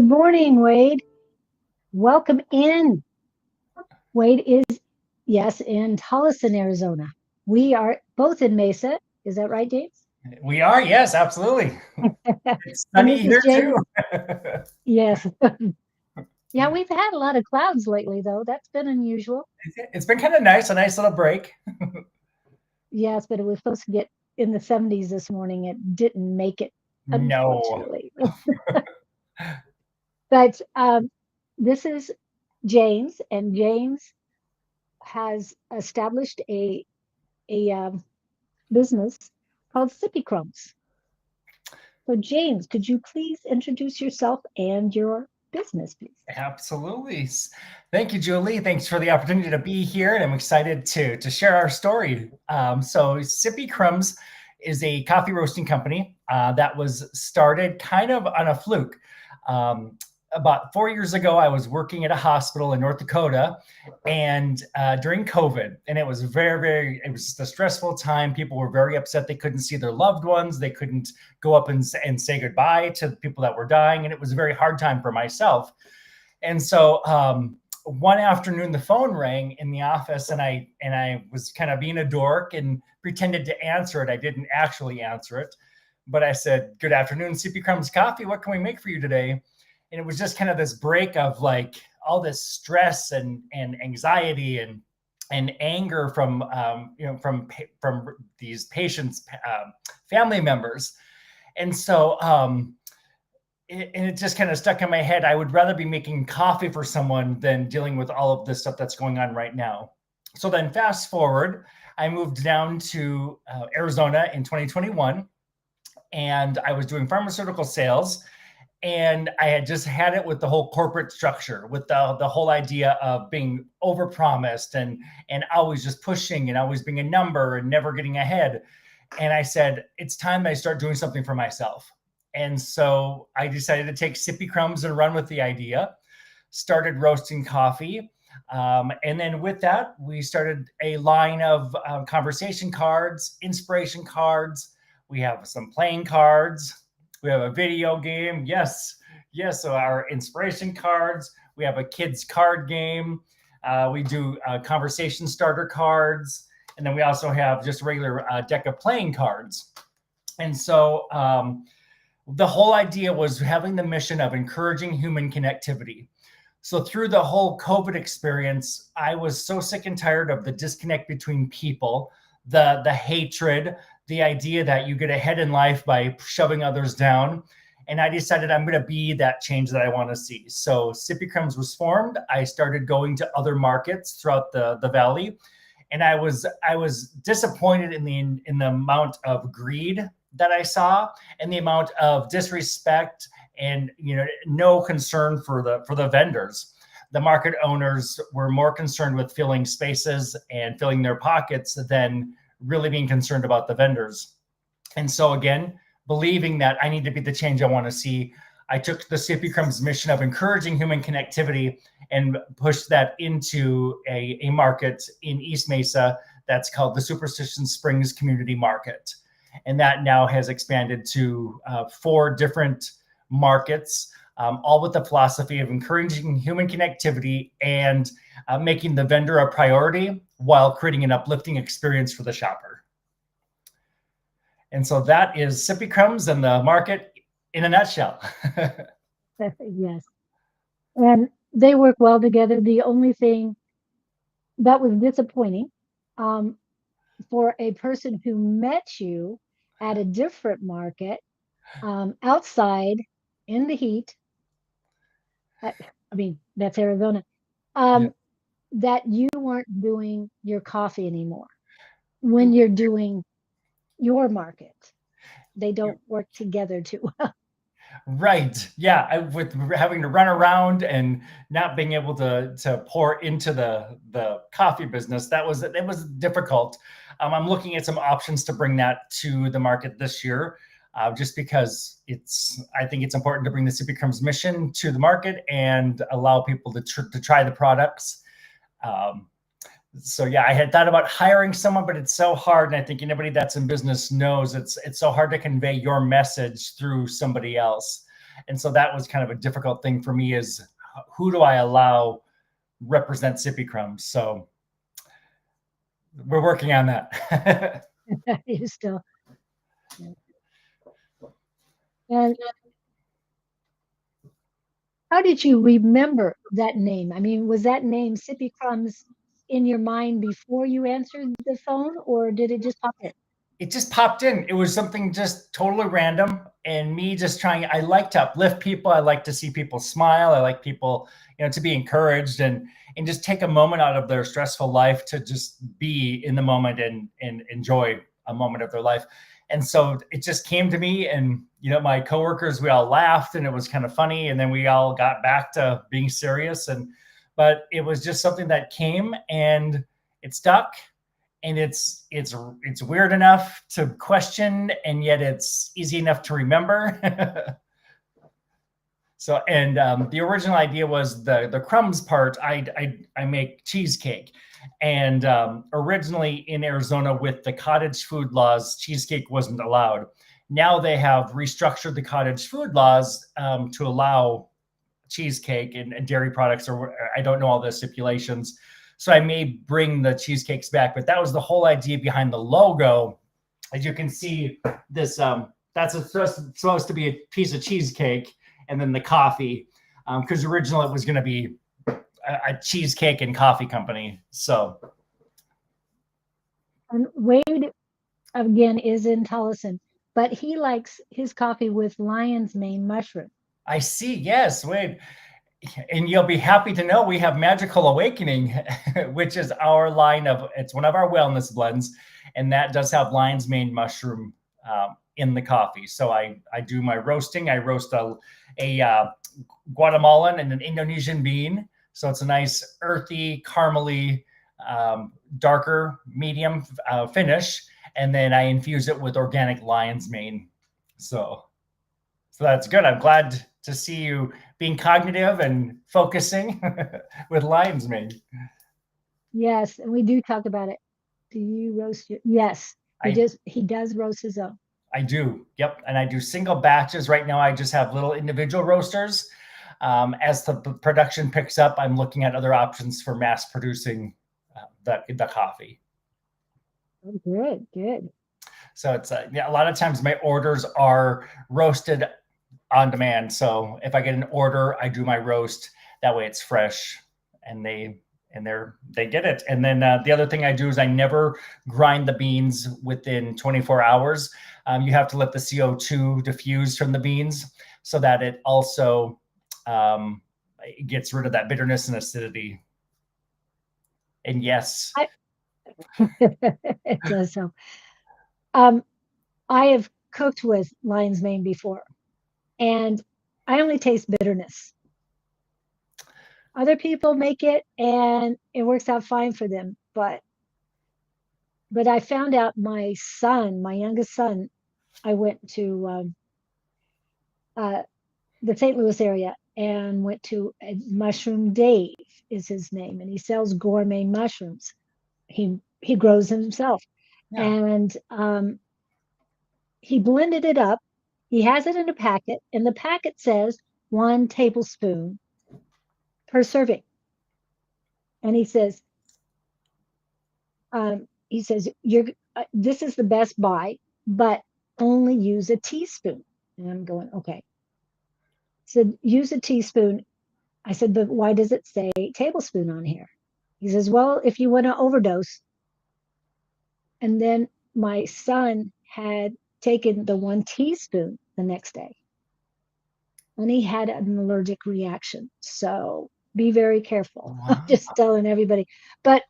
Good morning, Wade. Welcome in. Wade is, yes, in Tolleson, Arizona. We are both in Mesa. Is that right, James? We are, yes, absolutely. It's And sunny this is here too. James. Yes. Yeah, we've had a lot of clouds lately, though. That's been unusual. It's been kind of nice, a nice little break. Yes, but it was supposed to get in the 70s this morning. It didn't make it, No. unfortunately. But this is James, and James has established a business called Sippy Crumbs. So, James, could you please introduce yourself and your business, please? Absolutely. Thank you, Julie. Thanks for the opportunity to be here, and I'm excited to share our story. So, Sippy Crumbs is a coffee roasting company that was started kind of on a fluke. Um, about 4 years ago, I was working at a hospital in North Dakota, and during COVID, and it was it was just a stressful time. People were very upset they couldn't see their loved ones, they couldn't go up and say goodbye to the people that were dying, and it was a very hard time for myself. And so one afternoon, the phone rang in the office, and I was kind of being a dork and pretended to answer it. I didn't actually answer it, but I said, "Good afternoon, CP Crumbs Coffee. What can we make for you today?" And it was just kind of this break of like all this stress and anxiety and anger from from these patients' family members. And so it just kind of stuck in my head. I would rather be making coffee for someone than dealing with all of this stuff that's going on right now. So then fast forward, I moved down to Arizona in 2021, and I was doing pharmaceutical sales. And I had just had it with the whole corporate structure, with the whole idea of being overpromised and always just pushing and always being a number and never getting ahead. And I said, it's time I start doing something for myself. And so I decided to take Sippy Crumbs and run with the idea, started roasting coffee. And then with that, we started a line of conversation cards, inspiration cards. We have some playing cards. We have a video game. Yes. Yes. So our inspiration cards. We have a kids card game. We do conversation starter cards. And then we also have just a regular deck of playing cards. And so the whole idea was having the mission of encouraging human connectivity. So through the whole COVID experience, I was so sick and tired of the disconnect between people, the hatred, the idea that you get ahead in life by shoving others down. And I decided I'm going to be that change that I want to see. So Sippy Crumbs was formed. I started going to other markets throughout the valley. And I was disappointed in the amount of greed that I saw and the amount of disrespect and no concern for the vendors. The market owners were more concerned with filling spaces and filling their pockets than really being concerned about the vendors. And so again, believing that I need to be the change I want to see, I took the Sippy Crumbs mission of encouraging human connectivity and pushed that into a market in East Mesa that's called the Superstition Springs Community Market. And that now has expanded to 4 different markets, all with the philosophy of encouraging human connectivity and making the vendor a priority while creating an uplifting experience for the shopper. And so that is Sippy Crumbs and the market in a nutshell. Yes. And they work well together. The only thing that was disappointing um, for a person who met you at a different market outside in the heat, I mean, that's Arizona, Yeah. that you weren't doing your coffee anymore when you're doing your market. They don't work together too well. Right. Yeah. With having to run around and not being able to pour into the coffee business, it was difficult. I'm looking at some options to bring that to the market this year, just because I think it's important to bring the Sippy Crumbs mission to the market and allow people to try the products. So yeah, I had thought about hiring someone, but it's so hard. And I think anybody that's in business knows it's so hard to convey your message through somebody else. And so that was kind of a difficult thing for me, is who do I allow represent Sippy Crumbs? So we're working on that. You still, yeah. And how did you remember that name? I mean, was that name Sippy Crumbs in your mind before you answered the phone, or did it just pop in? It just popped in. It was something just totally random, and me just trying. I like to uplift people. I like to see people smile. I like people, to be encouraged, and just take a moment out of their stressful life to just be in the moment and enjoy a moment of their life. And so it just came to me, and my coworkers, we all laughed, and it was kind of funny, and then we all got back to being serious. But it was just something that came, and it stuck, and it's weird enough to question, and yet it's easy enough to remember. So, and the original idea was the crumbs part. I make cheesecake, and originally in Arizona, with the cottage food laws, cheesecake wasn't allowed. Now they have restructured the cottage food laws to allow cheesecake and dairy products, or I don't know all the stipulations. So I may bring the cheesecakes back, but that was the whole idea behind the logo. As you can see, this that's supposed to be a piece of cheesecake, and then the coffee, because originally it was going to be a cheesecake and coffee company. So, And Wade, again, is in Tullison, but he likes his coffee with lion's mane mushroom. I see. Yes, wait. And you'll be happy to know we have Magical Awakening, which is our line it's one of our wellness blends, and that does have lion's mane mushroom in the coffee. So I do my roasting. I roast a Guatemalan and an Indonesian bean. So it's a nice earthy, caramely, darker, medium finish. And then I infuse it with organic lion's mane. So that's good. I'm glad to see you being cognitive and focusing with lion's mane. Yes, and we do talk about it. Do you roast your? Yes, he does roast his own. I do. Yep. And I do single batches. Right now, I just have little individual roasters. As the production picks up, I'm looking at other options for mass producing the coffee. Oh, good, good. So it's a lot of times my orders are roasted on demand. So if I get an order, I do my roast. That way it's fresh, and they get it. And then the other thing I do is I never grind the beans within 24 hours. You have to let the CO2 diffuse from the beans so that it also it gets rid of that bitterness and acidity. And yes, It does so. I have cooked with lion's mane before, and I only taste bitterness. Other people make it, and it works out fine for them, but I found out my youngest son, I went to the St. Louis area and went to Mushroom Dave is his name, and he sells gourmet mushrooms. He grows them himself, yeah. And he blended it up. He has it in a packet, and the packet says 1 tablespoon per serving. And he says, you're this is the best buy, but only use a teaspoon. And I'm going, okay. So use a teaspoon. I said, but why does it say tablespoon on here? He says, well, if you want to overdose. And then my son had taken the 1 teaspoon the next day, and he had an allergic reaction. So be very careful. Wow. I'm just telling everybody. But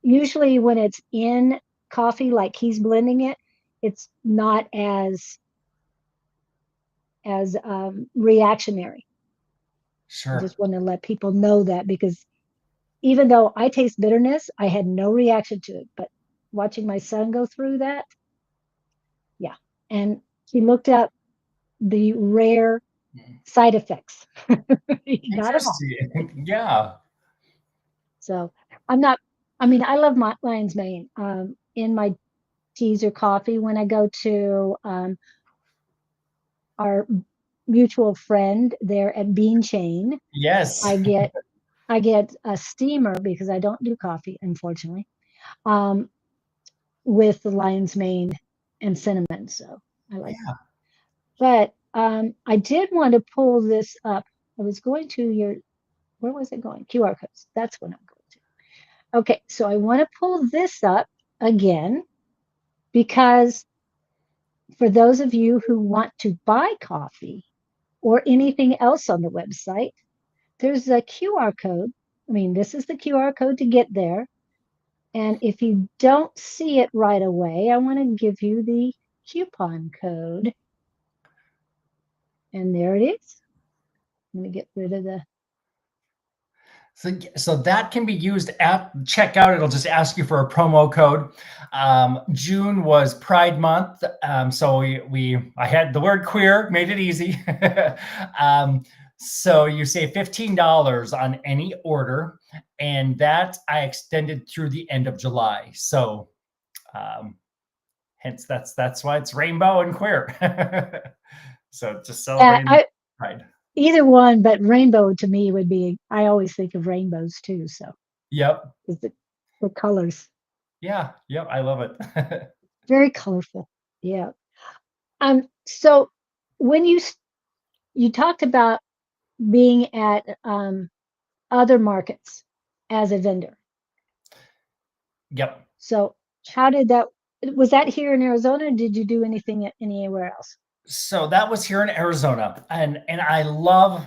usually when it's in coffee, like he's blending it, it's not as reactionary. Sure. I just want to let people know that, because even though I taste bitterness, I had no reaction to it. But watching my son go through that, yeah. And he looked up the rare side effects. He got them all. Yeah. So I'm not, I mean, I love my lion's mane in my teas or coffee. When I go to our mutual friend there at Bean Chain. Yes. I get I get a steamer because I don't do coffee, unfortunately, um, with the lion's mane and cinnamon. So I like that. Yeah. But I did want to pull this up. I was going to your, where was it going? QR codes. That's what I'm going to. Okay, so I want to pull this up again because for those of you who want to buy coffee or anything else on the website, there's a QR code. I mean, this is the QR code to get there. And if you don't see it right away, I want to give you the coupon code. And there it is. I'm going to get rid of the. So that can be used at checkout. It'll just ask you for a promo code. June was Pride Month, so I had the word queer, made it easy. So you save $15 on any order, and that I extended through the end of July. So hence that's why it's rainbow and queer. So just celebrating I, Pride. either one, but rainbow to me would be, I always think of rainbows too. So Yep. is the colors Yeah. Yep. I love it. very colorful. Yeah. So when you talked about being at other markets as a vendor. Yep. So how did that, was that here in Arizona? Or did you do anything anywhere else? So that was here in Arizona, and I love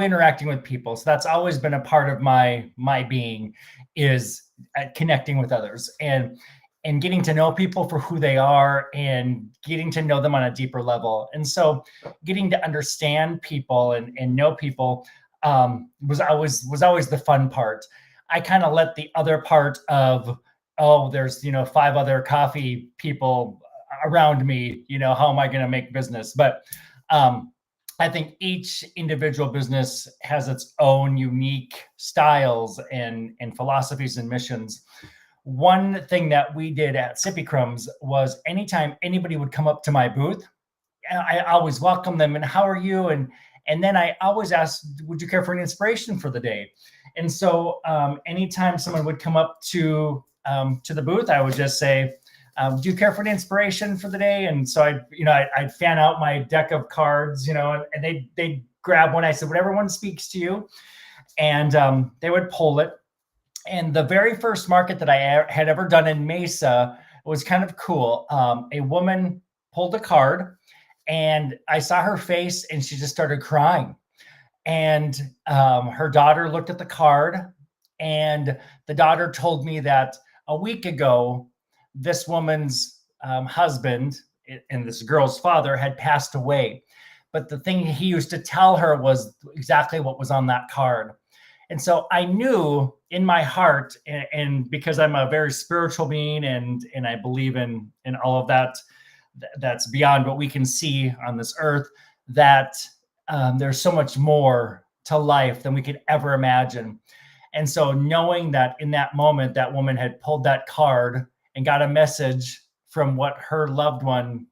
interacting with people. So that's always been a part of my being is connecting with others and getting to know people for who they are and getting to know them on a deeper level. And so getting to understand people and know people was always the fun part. I kind of let the other part of, oh, there's five other coffee people around me, how am I going to make business? But um, I think each individual business has its own unique styles and philosophies and missions. One thing that we did at Sippy Crumbs was anytime anybody would come up to my booth, I always welcome them and how are you? And then I always ask, would you care for an inspiration for the day? And so anytime someone would come up to the booth, I would just say, do you care for an inspiration for the day? And so I'd fan out my deck of cards, and they'd grab one. I said, whatever one speaks to you. And they would pull it. And the very first market that I had ever done in Mesa was kind of cool. A woman pulled a card and I saw her face and she just started crying. And her daughter looked at the card and the daughter told me that a week ago, this woman's husband and this girl's father had passed away. But the thing he used to tell her was exactly what was on that card. And so I knew in my heart, and because I'm a very spiritual being and I believe in all of that, that's beyond what we can see on this earth, that there's so much more to life than we could ever imagine. And so knowing that in that moment, that woman had pulled that card and got a message from what her loved one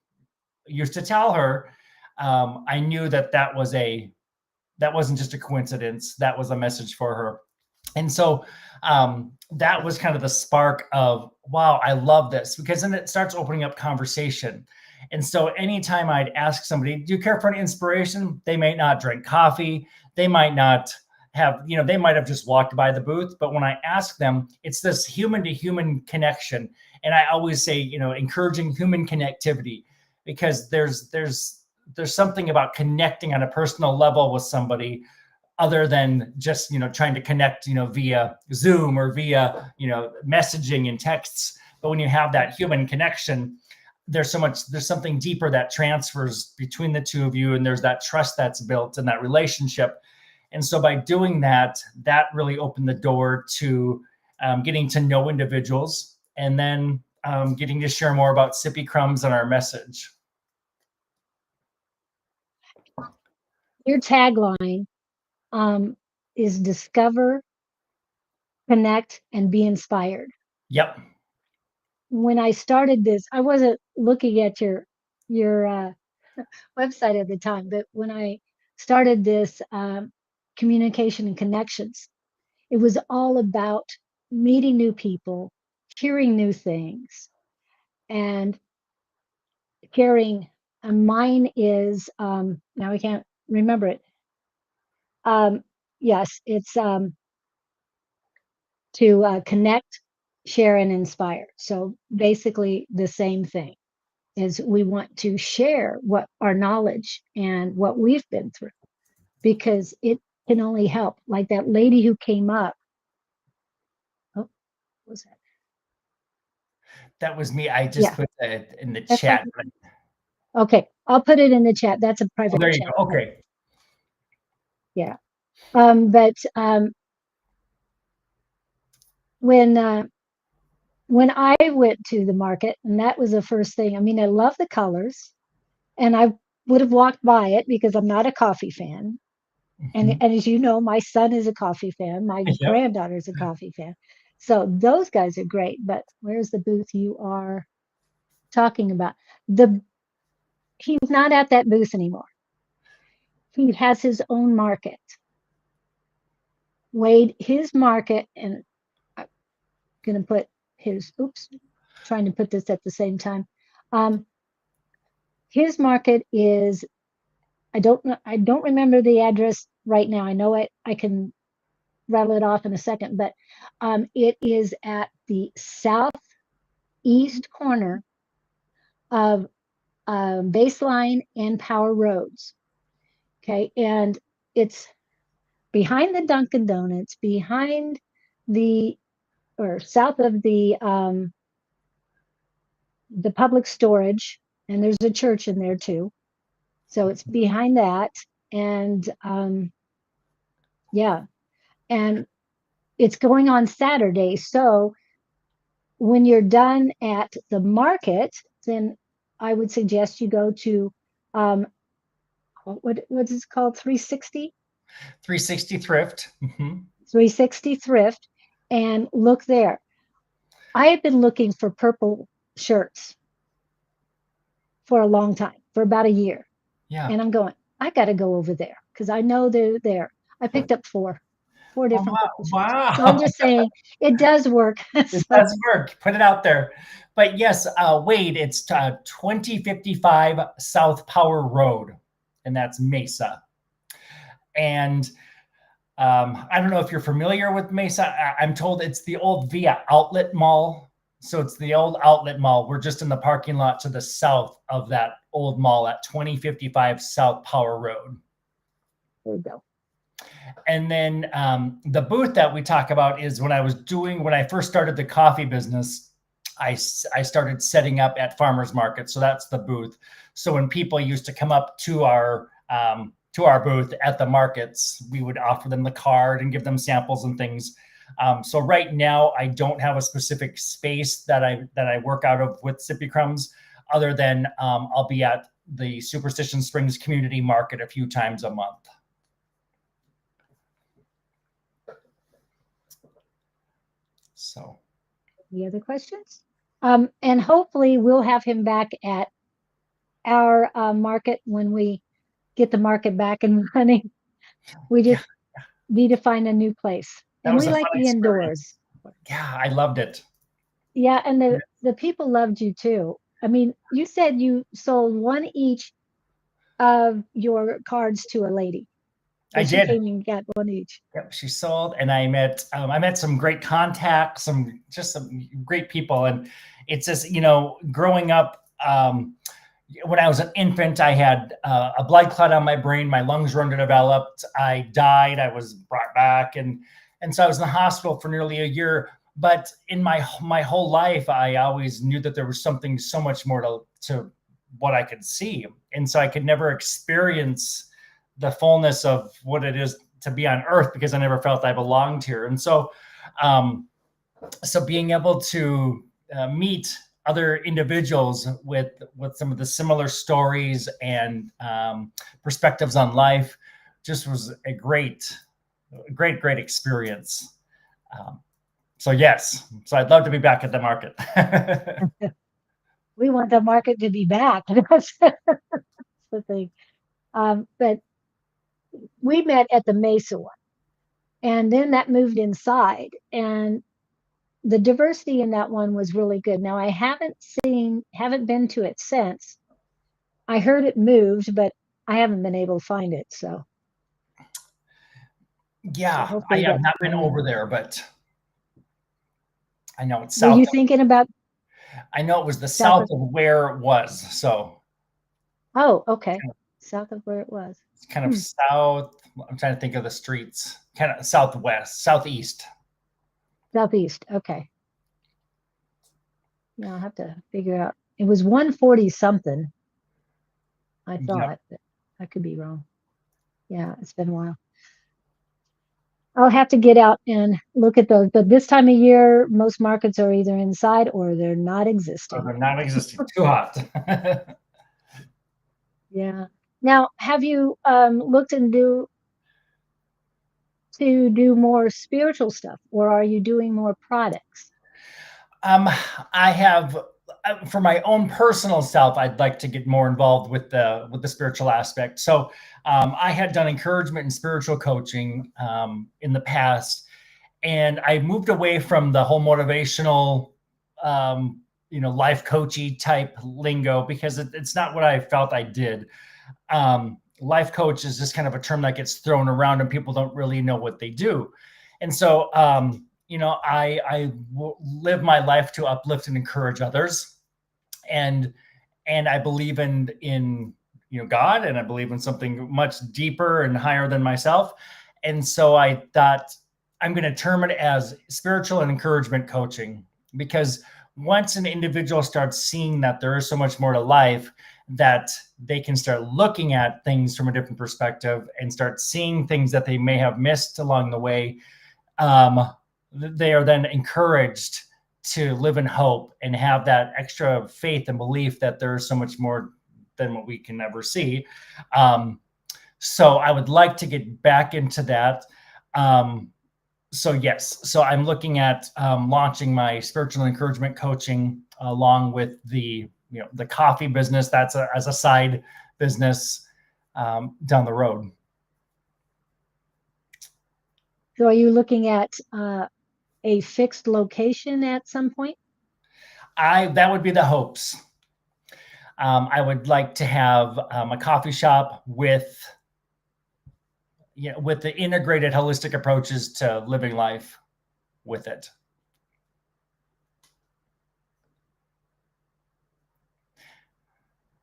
used to tell her, I knew that wasn't just a coincidence. That was a message for her. And so that was kind of the spark of, wow, I love this, because then it starts opening up conversation. And so anytime I'd ask somebody, do you care for an inspiration? They may not drink coffee. They might not have, they might have just walked by the booth. But when I ask them, it's this human to human connection. And I always say, encouraging human connectivity, because there's something about connecting on a personal level with somebody other than just trying to connect via Zoom or via messaging and texts. But when you have that human connection, there's something deeper that transfers between the two of you, and there's that trust that's built in that relationship. And so by doing that really opened the door to getting to know individuals, and then getting to share more about Sippy Crumbs and our message. Your tagline is discover, connect, and be inspired. Yep. When I started this, I wasn't looking at your website at the time, but when I started this communication and connections. It was all about meeting new people, hearing new things, and sharing. And mine is now I can't remember it. Um, yes, it's to connect, share, and inspire. So basically, the same thing is we want to share what our knowledge and what we've been through because it can only help. Like that lady who came up. Oh, what was that? That was me. I just Yeah, put it in the that's chat. okay. Okay, I'll put it in the chat. That's a Oh, private there you chat. go. But Okay. yeah. But when uh, when I went to the market, and that was the first thing. I mean, I love the colors, and I would have walked by it because I'm not a coffee fan. And Mhm. and as you know, my son is a coffee fan. My Yep. granddaughter's a coffee fan. So those guys are great. But where's the booth you are talking about? The He's not at that booth anymore. He has his own market. Wade, his market, and I'm gonna put his oops, trying to put this at the same time. Um, his market is I don't remember the address right now. I know I can rattle it off in a second, but it is at the southeast corner of Baseline and Power Roads. Okay, and it's behind the Dunkin' Donuts, behind the or south of the public storage, and there's a church in there too. So it's behind that, and yeah, and it's going on Saturday. So when you're done at the market, then I would suggest you go to um, what is it called? 360? 360 thrift. 360 Thrift and look there. I have been looking for purple shirts for a long time, for about a year. Yeah. And I'm going, I got to go over there because I know they're there. I picked up four Oh, different purple shirts. So I'm wow. just saying it does work. It So does work. Put it out there. But yes, Wade, it's 2055 South Power Road, and that's Mesa. And I don't know if you're familiar with Mesa. I'm told it's the old Via Outlet Mall. So it's the old outlet mall. We're just in the parking lot to the south of that old mall at 2055 South Power Road. there you go. And then the booth that we talk about is when I first started the coffee business, I started setting up at farmers markets. So that's the booth. So when people used to come up to our booth at the markets, we would offer them the card and give them samples and things. So right now, I don't have a specific space that I work out of with Sippy Crumbs, other than I'll be at the Superstition Springs Community Market a few times a month. So, Any other questions? And hopefully we'll have him back at our market when we get the market back and running. We yeah, just need to find a new place. that And was we a fun like the experience. indoors. Yeah, I loved it. Yeah, and the people loved you too. I mean, you said you sold one each of your cards to a lady. I That she did. came and got one each. Yep, she sold, and I met some great contacts, some great people, and it's just growing up. When I was an infant, I had a blood clot on my brain. My lungs were underdeveloped. I died. I was brought back, and so I was in the hospital for nearly a year. But in my whole life, I always knew that there was something so much more to what I could see, and so I could never experience the fullness of what it is to be on Earth because I never felt I belonged here. And so, so being able to meet other individuals with some of the similar stories and perspectives on life just was a great experience. So yes, so I'd love to be back at the market. We want the market to be back. That's the thing. But we met at the Mesa one, and then that moved inside, and the diversity in that one was really good. Now I haven't been to it since. I heard it moved, but I haven't been able to find it. So Yeah, I hopefully have that's not been going on. over there, but I know it's Were south. you thinking about I know it was the south south of? of where it was, so Oh, okay, south of where it was. it's kind of Hmm. south. I'm trying to think of the streets. Kind of southwest, southeast. Southeast. Okay. Yeah, I'll have to figure out. It was 140 something, I Yep. thought, but I could be wrong. Yeah, it's been a while. I'll have to get out and look at those. But this time of year, most markets are either inside or they're not So existing. they're not existing. Too hot. Yeah. Now, have you looked to do more spiritual stuff, or are you doing more products? Um, I have for my own personal self, I'd like to get more involved with the spiritual aspect. So I had done encouragement and spiritual coaching in the past, and I moved away from the whole motivational, life coachy type lingo because it's not what I felt I did. Life coach is just kind of a term that gets thrown around and people don't really know what they do. And so, live my life to uplift and encourage others. And, and I believe in God, and I believe in something much deeper and higher than myself. And so I thought I'm going to term it as spiritual and encouragement coaching, because once an individual starts seeing that there is so much more to life, that they can start looking at things from a different perspective and start seeing things that they may have missed along the way, um, they are then encouraged to live in hope and have that extra faith and belief that there is so much more than what we can ever see. So I would like to get back into that. So yes, so I'm looking at launching my spiritual encouragement coaching along with the coffee business. That's as a side business down the road. So, are you looking at a fixed location at some point? I That would be the hopes. I would like to have a coffee shop with the integrated holistic approaches to living life with it.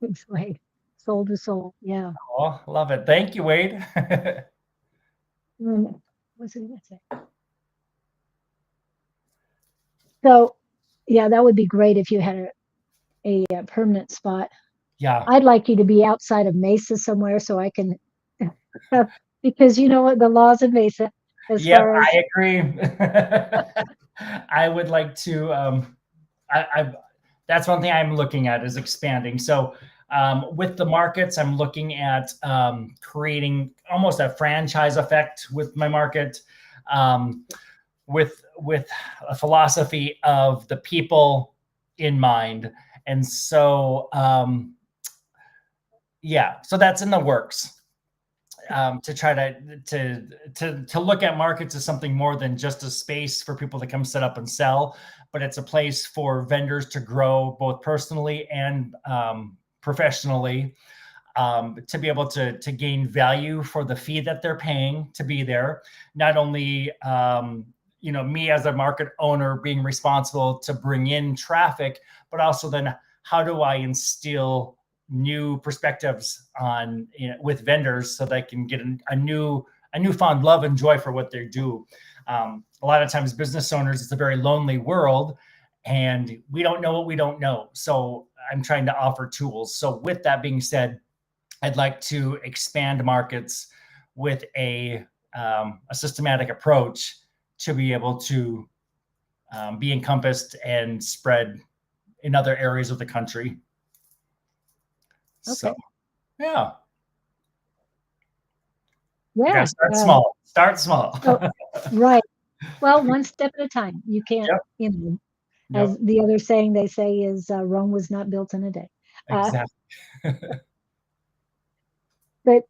It's like soul to soul. Yeah. Oh, love it. Thank you, Wade. What's it gonna say? So, yeah, that would be great if you had a permanent spot. Yeah. I'd like you to be outside of Mesa somewhere so I can, because you know what the laws of Mesa, as Yep, far as I agree. I would like to. I That's one thing I'm looking at is expanding. So with the markets, I'm looking at creating almost a franchise effect with my market, um, with a philosophy of the people in mind. And so yeah, so that's in the works. To try to look at markets as something more than just a space for people to come set up and sell, but it's a place for vendors to grow both personally and professionally, to be able to gain value for the fee that they're paying to be there. Not only me as a market owner being responsible to bring in traffic, but also then how do I instill new perspectives on with vendors so they can get a newfound love and joy for what they do. A lot of times business owners, it's a very lonely world and we don't know what we don't know. So I'm trying to offer tools. So with that being said, I'd like to expand markets with a systematic approach to be able to be encompassed and spread in other areas of the country. So, okay, yeah, you got yeah. to start small. Start small. So right. Well, one step at a time. You can't, Yep. as Yep. the other saying they say is Rome was not built in a day. Uh, Exactly. but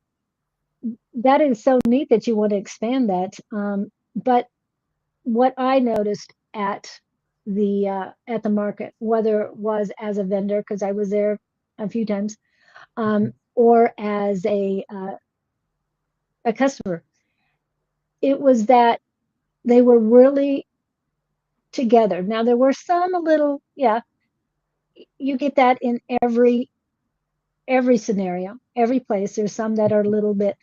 that is so neat that you want to expand that. But what I noticed at the market, whether it was as a vendor, because I was there a few times, or as a customer, it was that they were really together. Now there were some a little, yeah, you get that in every scenario, every place. There's some that are a little bit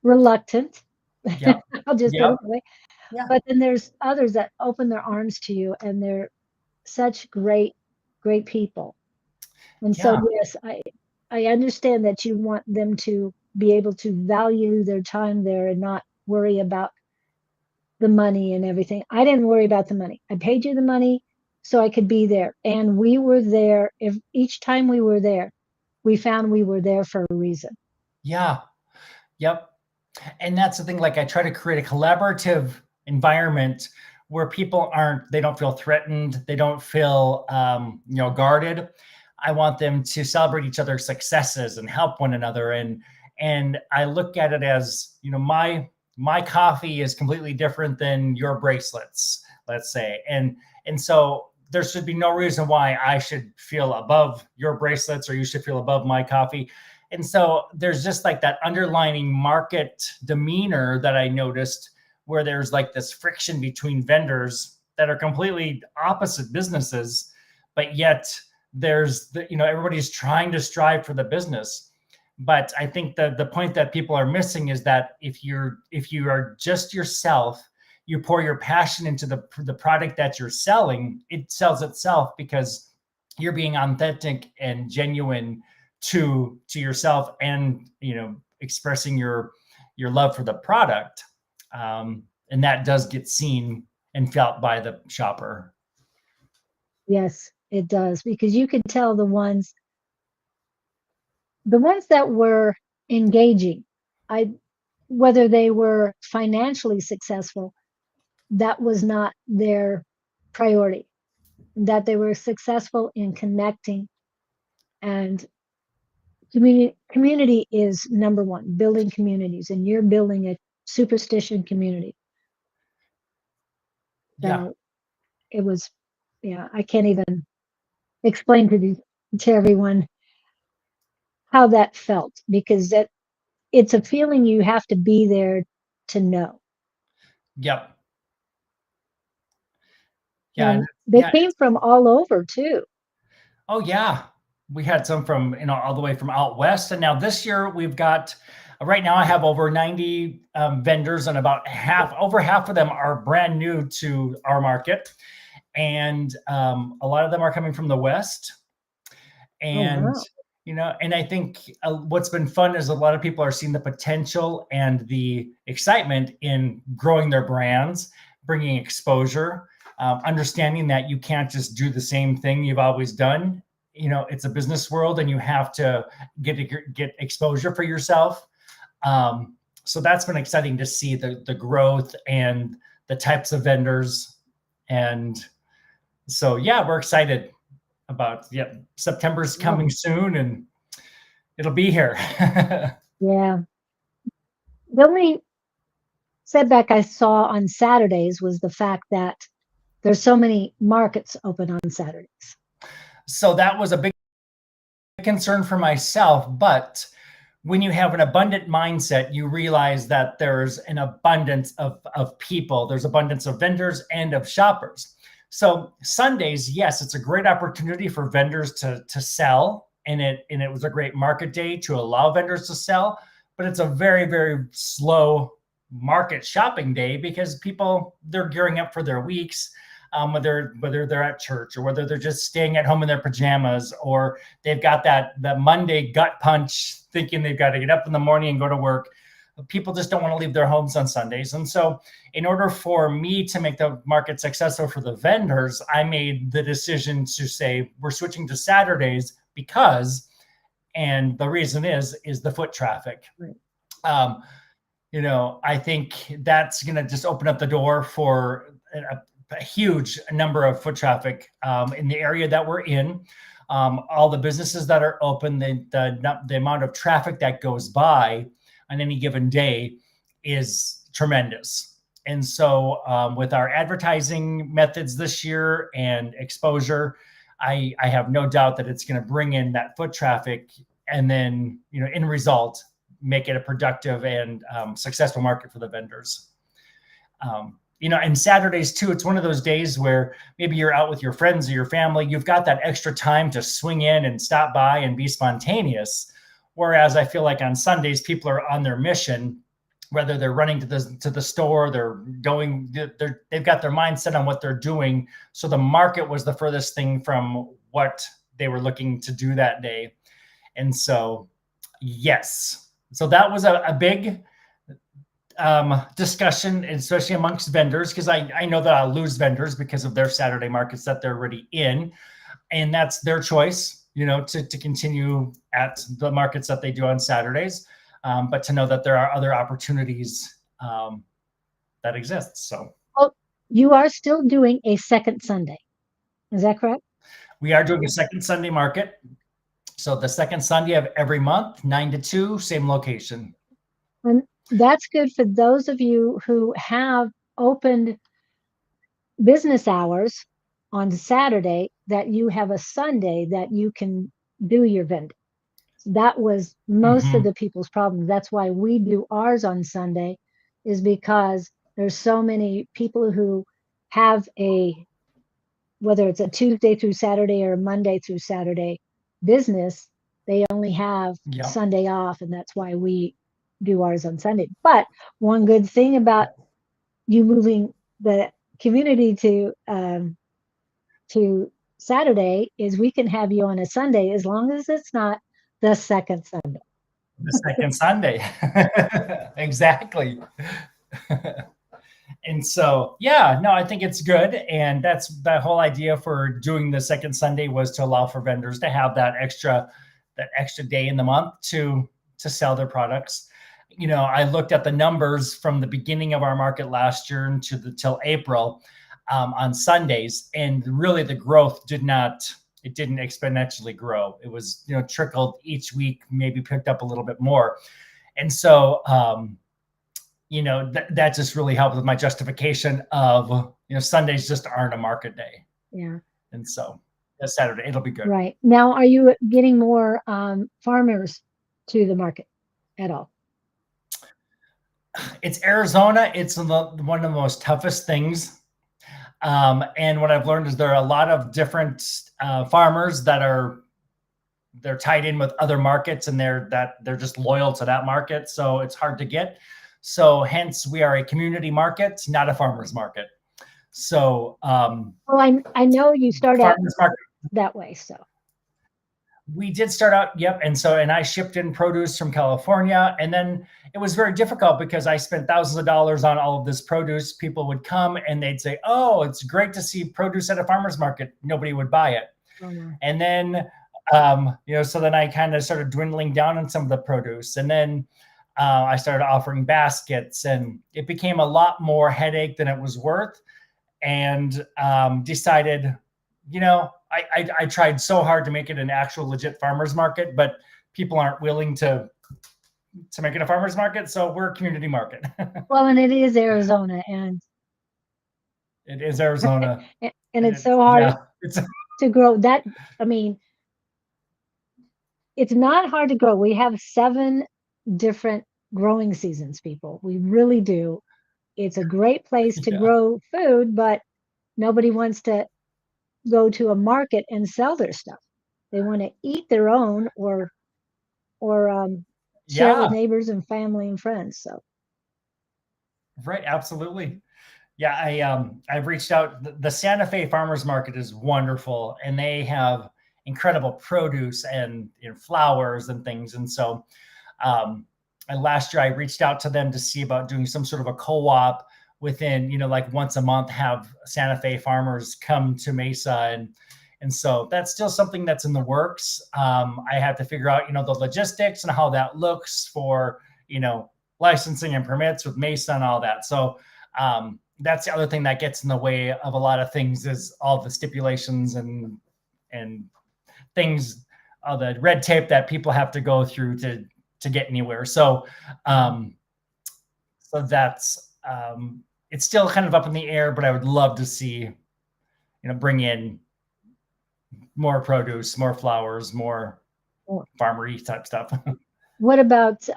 reluctant. Yep. I'll just put Yep. it that way. Yeah. But then there's others that open their arms to you, and they're such great people. And so, Yeah. yes, I understand that you want them to be able to value their time there and not worry about the money and everything. I didn't worry about the money. I paid you the money so I could be there. And we were there. If each time we were there, we found we were there for a reason. Yeah. Yep. And that's the thing, like I try to create a collaborative environment where people they don't feel threatened, they don't feel guarded. I want them to celebrate each other's successes and help one another. And I look at it as, my coffee is completely different than your bracelets, let's say. And so there should be no reason why I should feel above your bracelets or you should feel above my coffee. And so there's just like that underlining market demeanor that I noticed, where there's like this friction between vendors that are completely opposite businesses, but yet everybody's trying to strive for the business. But I think the point that people are missing is that if you are just yourself, you pour your passion into the product that you're selling, it sells itself because you're being authentic and genuine to yourself, and expressing your love for the product, and that does get seen and felt by the shopper. Yes, it does, because you could tell the ones that were engaging, I whether they were financially successful, that was not their priority. That they were successful in connecting, and community is number one, building communities, and you're building a superstition community. Yeah. So it was, yeah, I can't even explain to everyone how that felt, because it's a feeling you have to be there to know. Yep. Yeah. And they Yeah. came from all over too. Oh yeah, we had some from all the way from out west, and now this year we've got. Right now, I have over 90 vendors, and about over half of them are brand new to our market, and a lot of them are coming from the west. Oh And wow. and I think what's been fun is a lot of people are seeing the potential and the excitement in growing their brands, bringing exposure, understanding that you can't just do the same thing you've always done. It's a business world, and you have to get exposure for yourself. So that's been exciting to see the growth and the types of vendors. And so yeah, we're excited about, September's Wow. coming soon, and it'll be here. Yeah. The only setback I saw on Saturdays was the fact that there's so many markets open on Saturdays. So that was a big concern for myself, but when you have an abundant mindset, you realize that there's an abundance of people, there's abundance of vendors and of shoppers. So Sundays, yes, it's a great opportunity for vendors to sell, and it was a great market day to allow vendors to sell, but it's a very, very slow market shopping day because people, they're gearing up for their weeks, whether they're at church or whether they're just staying at home in their pajamas, or they've got that Monday gut punch thinking they've got to get up in the morning and go to work. People just don't want to leave their homes on Sundays. And so in order for me to make the market successful for the vendors, I made the decision to say we're switching to Saturdays because, and the reason is the foot traffic. Right. Um, I think that's going to just open up the door for a huge number of foot traffic in the area that we're in. All the businesses that are open, the amount of traffic that goes by on any given day is tremendous. And so with our advertising methods this year and exposure, I have no doubt that it's going to bring in that foot traffic, and then, in result, make it a productive and successful market for the vendors. And Saturdays too, it's one of those days where maybe you're out with your friends or your family, you've got that extra time to swing in and stop by and be spontaneous. Whereas I feel like on Sundays, people are on their mission, whether they're running to the store, they've got their mind set on what they're doing. So the market was the furthest thing from what they were looking to do that day. And so, yes. So that was a big discussion, especially amongst vendors, because I know that I'll lose vendors because of their Saturday markets that they're already in. And that's their choice, to continue at the markets that they do on Saturdays. But to know that there are other opportunities that exist. So, well, you are still doing a second Sunday. Is that correct? We are doing a second Sunday market. So the second Sunday of every month, 9 to 2, same location. And that's good for those of you who have opened business hours on Saturday, that you have a Sunday that you can do your vending. That was most of the people's problem. That's why we do ours on Sunday, is because there's so many people who have whether it's a Tuesday through Saturday or Monday through Saturday business, they only have Sunday off, and that's why we do ours on Sunday. But one good thing about you moving the community to Saturday is we can have you on a Sunday, as long as it's not the second Sunday. The second Sunday. Exactly. And so, I think it's good. And that's that whole idea for doing the second Sunday, was to allow for vendors to have that extra day in the month to sell their products. I looked at the numbers from the beginning of our market last year till April on Sundays, and really the growth didn't exponentially grow. It was, trickled each week, maybe picked up a little bit more. And so, that just really helped with my justification of, Sundays just aren't a market day. Yeah. And so Saturday, it'll be good. Right. Now, are you getting more farmers to the market at all? It's Arizona. It's one of the most toughest things. And what I've learned is there are a lot of different farmers that they're tied in with other markets, and they're just loyal to that market. So it's hard to get. So hence we are a community market, not a farmer's market. So, well, I know you started out that way. So we did start out. Yep. And I shipped in produce from California, and then it was very difficult because I spent thousands of dollars on all of this produce. People would come and they'd say, "Oh, it's great to see produce at a farmer's market." Nobody would buy it. And then, so then I kind of started dwindling down on some of the produce, and then I started offering baskets, and it became a lot more headache than it was worth. And decided, I tried so hard to make it an actual legit farmer's market, but people aren't willing to make it a farmer's market. So we're a community market. Well, and it is Arizona, and it is Arizona. and it's so hard to grow that. I mean, it's not hard to grow. We have 7 different growing seasons, people. We really do. It's a great place to grow food, but nobody wants to go to a market and sell their stuff. They want to eat their own or share it with neighbors and family and friends. So right, absolutely. Yeah, I've reached out. The Santa Fe Farmers Market is wonderful, and they have incredible produce and flowers and things. And so last year I reached out to them to see about doing some sort of a co-op within, like once a month, have Santa Fe farmers come to Mesa. And so that's still something that's in the works. I have to figure out, the logistics and how that looks for, licensing and permits with Mesa and all that. So that's the other thing that gets in the way of a lot of things, is all the stipulations and things, all the red tape that people have to go through to to get anywhere. So so that's it's still kind of up in the air, but I would love to see, bring in more produce, more flowers, more farmery type stuff. What about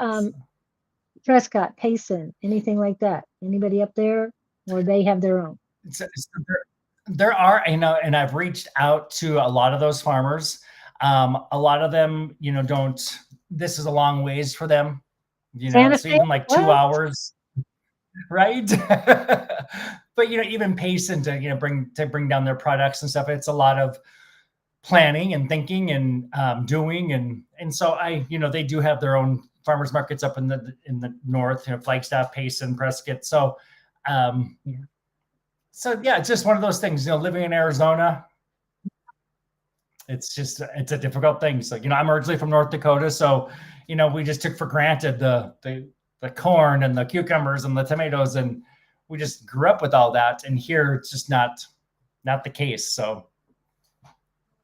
Prescott, Payson, anything like that? Anybody up there, or they have their own? So there are, and I've reached out to a lot of those farmers. A lot of them, don't. This is a long ways for them, Santa so Fe? even like 2 What? hours, right? But even Payson to bring down their products and stuff. It's a lot of planning and thinking and doing, and so they do have their own farmers markets up in the north, Flagstaff, Payson, Prescott. So so yeah, it's just one of those things, living in Arizona, it's a difficult thing. So I'm originally from North Dakota, so we just took for granted the corn and the cucumbers and the tomatoes, and we just grew up with all that, and here it's just not the case. So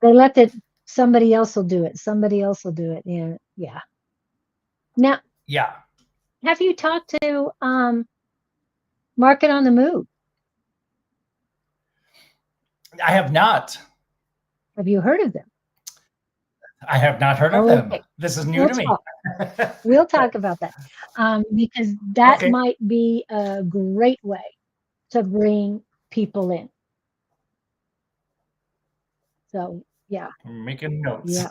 They let that somebody else will do it. Somebody else will do it. Yeah. Now, yeah, have you talked to Market on the Move? I have not. Have you heard of them? I have not heard of them. This is new to me. We'll talk about that because that Okay. might be a great way to bring people in. So yeah, I'm making notes. Yeah.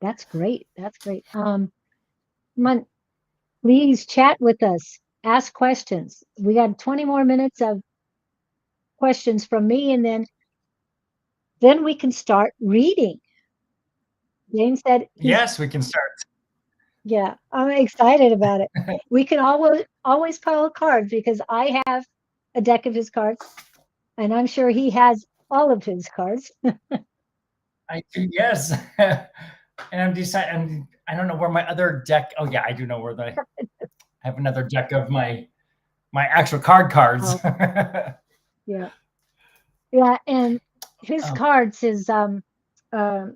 That's great. That's great. Come on, please chat with us. Ask questions. We got 20 more minutes of questions from me, and then we can start reading. James said Yes, we can start. Yeah, I'm excited about it. We can always pull cards because I have a deck of his cards, and I'm sure he has all of his cards. I do, yes. And I'm deciding. I don't know where my other deck. Oh yeah, I do know where I have another deck of my actual cards. Oh. Yeah, and his cards is the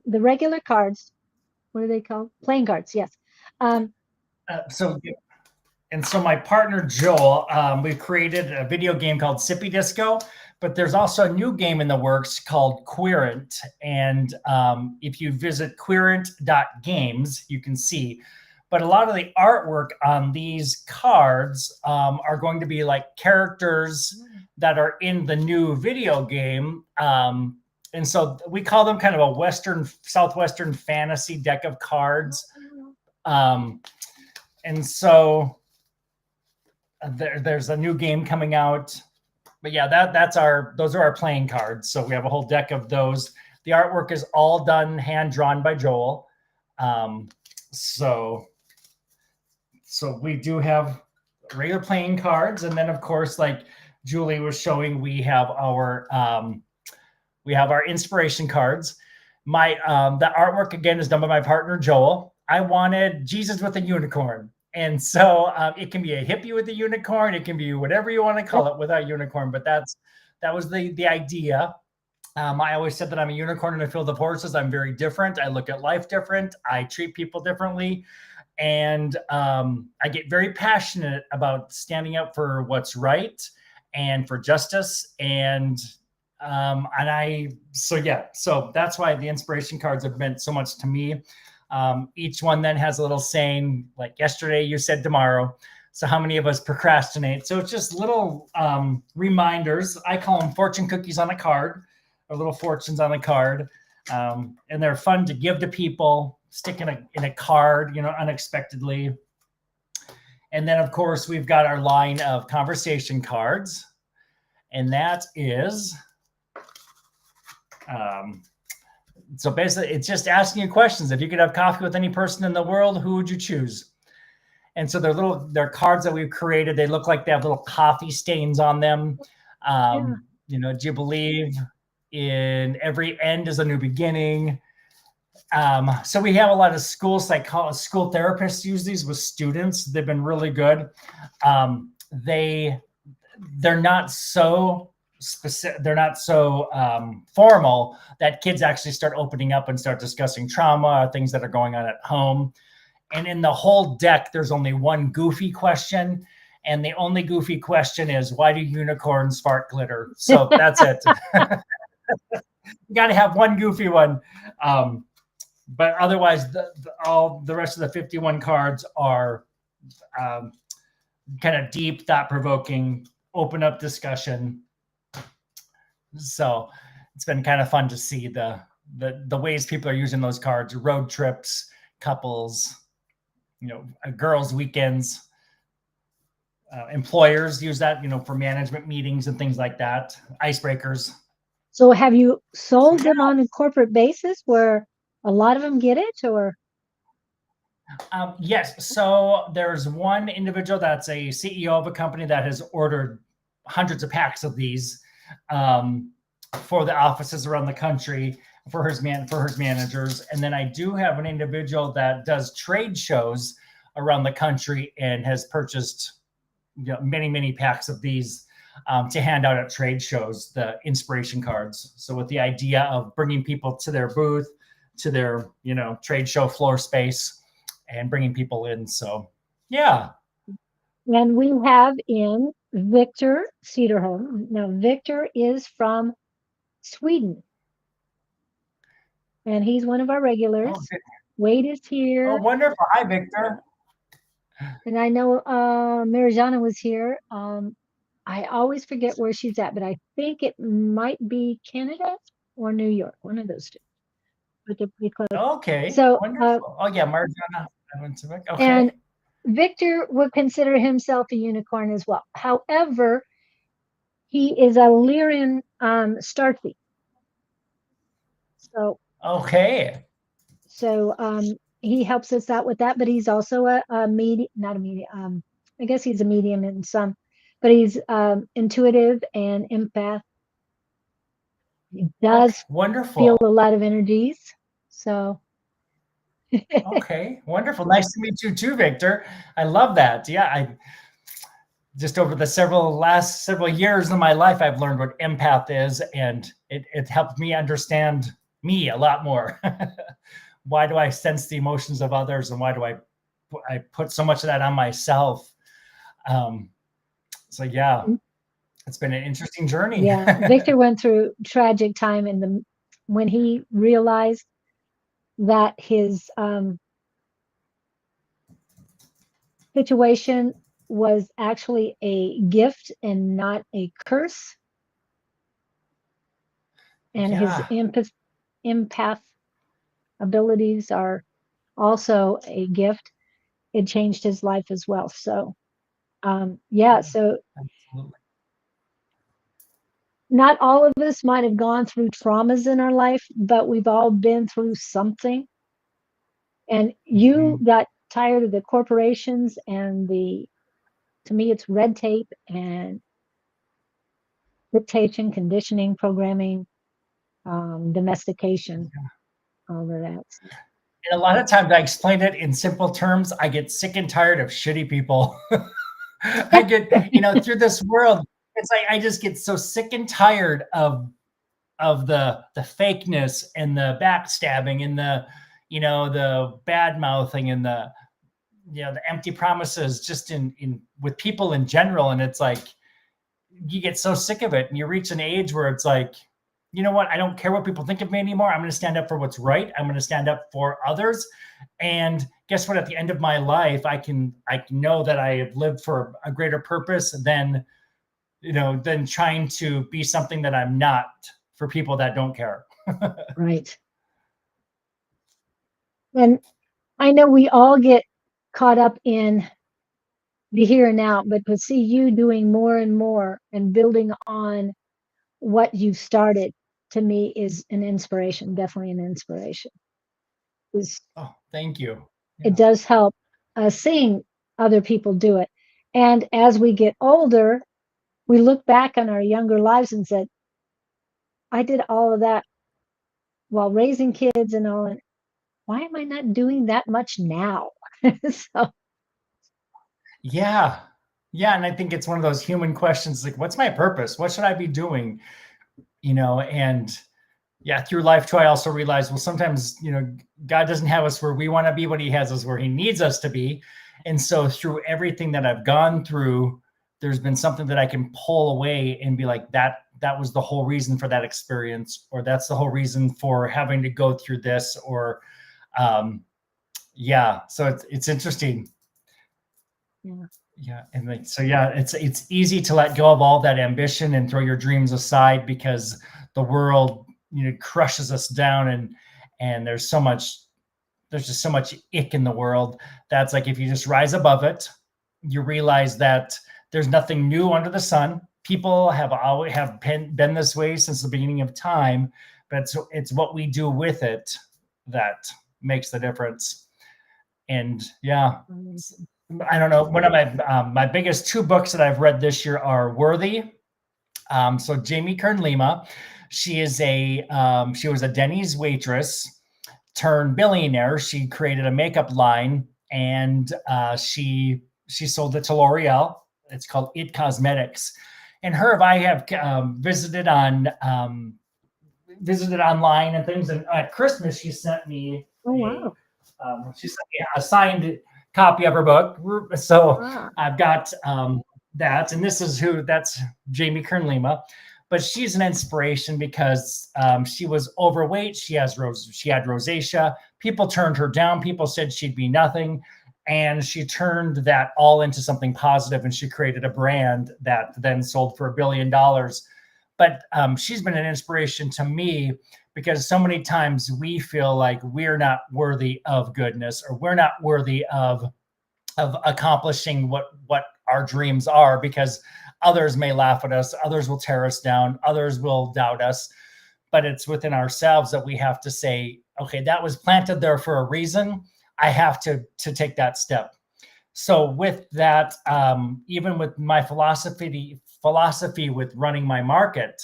regular cards. What are they called? Playing cards. Yes. So my partner Joel, we've created a video game called Sippy Disco, but there's also a new game in the works called Querent. And if you visit querent.games, you can see. But a lot of the artwork on these cards are going to be like characters that are in the new video game. And so we call them kind of a Southwestern fantasy deck of cards. And so there's a new game coming out, but yeah, those are our playing cards. So we have a whole deck of those. The artwork is all done hand drawn by Joel. So we do have regular playing cards, and then of course, like Julie was showing, we have our inspiration cards. The artwork again is done by my partner Joel. I wanted Jesus with a unicorn. And so it can be a hippie with a unicorn. It can be whatever you want to call it with a unicorn. But that was the idea. I always said that I'm a unicorn in a field of horses. I'm very different. I look at life different. I treat people differently. And I get very passionate about standing up for what's right and for justice. So that's why the inspiration cards have meant so much to me. Each one then has a little saying, like yesterday you said tomorrow. So how many of us procrastinate? So it's just little reminders. I call them fortune cookies on a card, or little fortunes on a card. And they're fun to give to people, stick in a card, unexpectedly. And then of course we've got our line of conversation cards. And that is so basically, it's just asking you questions. If you could have coffee with any person in the world, who would you choose? And so they're cards that we've created. They look like they have little coffee stains on them. Do you believe in every end is a new beginning? So we have a lot of school therapists use these with students. They've been really good. They're not so specific, they're not so formal that kids actually start opening up and start discussing trauma or things that are going on at home. And in the whole deck, there's only one goofy question. And the only goofy question is, why do unicorns fart glitter? So that's it. You got to have one goofy one. But otherwise, all the rest of the 51 cards are kind of deep, thought-provoking, open up discussion. So it's been kind of fun to see the ways people are using those cards: road trips, couples, girls' weekends. Employers use that, for management meetings and things like that. Icebreakers. So have you sold them on a corporate basis where a lot of them get it, or? Yes. So there's one individual that's a CEO of a company that has ordered hundreds of packs of these for the offices around the country for his managers. And then I do have an individual that does trade shows around the country and has purchased many, many packs of these to hand out at trade shows, the inspiration cards. So with the idea of bringing people to their booth, to their, trade show floor space, and bringing people in. So, yeah. And we have in Victor Cedarholm. Now, Victor is from Sweden, and he's one of our regulars. Oh, Wade is here. Oh, wonderful. Hi, Victor. And I know Marijana was here. I always forget where she's at, but I think it might be Canada or New York, one of those two. But they're pretty close. Okay. So, wonderful. Oh, yeah, Marijana. Okay. And Victor would consider himself a unicorn as well. However, he is a Lyrian starthy. So okay. So he helps us out with that, but he's also a medium, not a medium. I guess he's a medium in some, but he's intuitive and empath. He does wonderful. feel a lot of energies. So okay, wonderful. Nice to meet you too, Victor. I love that. Yeah, I just over the last several years of my life, I've learned what empath is, and it helped me understand me a lot more. Why do I sense the emotions of others, and why do I put so much of that on myself? So yeah, it's been an interesting journey. Yeah, Victor went through tragic time when he realized that his situation was actually a gift and not a curse. And his empath abilities are also a gift. It changed his life as well. So, so absolutely. Not all of us might have gone through traumas in our life, but we've all been through something. And you got tired of the corporations and to me, it's red tape and dictation, conditioning, programming, domestication, all of that. And a lot of times I explain it in simple terms. I get sick and tired of shitty people. I get, through this world, it's like I just get so sick and tired of the fakeness and the backstabbing and the bad mouthing and the empty promises just in with people in general. And it's like you get so sick of it, and you reach an age where it's like, you know what? I don't care what people think of me anymore. I'm going to stand up for what's right. I'm going to stand up for others. And guess what? At the end of my life, I know that I have lived for a greater purpose than trying to be something that I'm not for people that don't care. Right. And I know we all get caught up in the here and now, but to see you doing more and more and building on what you've started, to me, is an inspiration, definitely an inspiration. Oh, thank you. Yeah. It does help seeing other people do it. And as we get older, we look back on our younger lives and said, I did all of that while raising kids and all, and why am I not doing that much now? So yeah. And I think it's one of those human questions, like, what's my purpose? What should I be doing? And yeah, through life too, I also realized, well, sometimes, God doesn't have us where we want to be, but he has us where he needs us to be. And so through everything that I've gone through, there's been something that I can pull away and be like, that was the whole reason for that experience, or that's the whole reason for having to go through this, or, yeah. So it's interesting. Yeah. Yeah. And like, so yeah, it's easy to let go of all that ambition and throw your dreams aside because the world, crushes us down, and there's just so much ick in the world. That's like, if you just rise above it, you realize that there's nothing new under the sun. People have always been this way since the beginning of time, but it's what we do with it that makes the difference. And yeah, I don't know. One of my biggest two books that I've read this year are Worthy. So Jamie Kern Lima, she was a Denny's waitress turned billionaire. She created a makeup line, and she sold it to L'Oreal. It's called It Cosmetics. And I have visited online and things. And at Christmas, she sent me wow. a signed copy of her book. So Ah. I've got that, and that's Jamie Kern Lima. But she's an inspiration because she was overweight. She had rosacea. People turned her down. People said she'd be nothing. And she turned that all into something positive, and she created a brand that then sold for $1 billion. But she's been an inspiration to me because so many times we feel like we're not worthy of goodness, or we're not worthy of accomplishing what our dreams are, because others may laugh at us, others will tear us down, others will doubt us. But it's within ourselves that we have to say, okay, that was planted there for a reason. I have to take that step. So with that, even with my philosophy with running my market,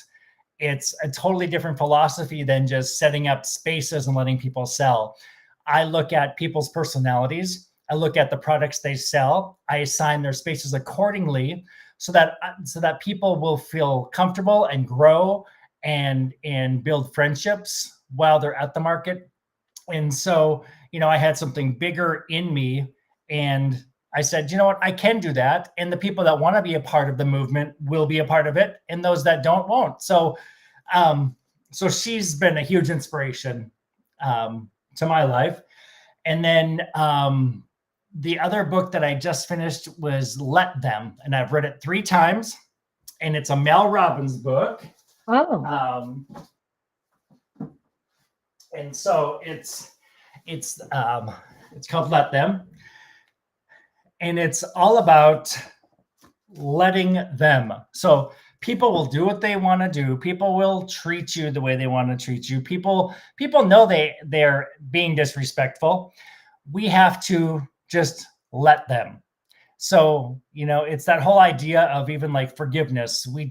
it's a totally different philosophy than just setting up spaces and letting people sell. I look at people's personalities. I look at the products they sell. I assign their spaces accordingly so that people will feel comfortable and grow and build friendships while they're at the market. And so, I had something bigger in me, and I said, you know what, I can do that. And the people that want to be a part of the movement will be a part of it, and those that don't won't. So, so she's been a huge inspiration to my life. And then the other book that I just finished was Let Them, and I've read it 3 times, and it's a Mel Robbins book. Oh. And so it's called Let Them, and it's all about letting them. So people will do what they want to do. People will treat you the way they want to treat you. People know they're being disrespectful. We have to just let them. So, it's that whole idea of even like forgiveness. We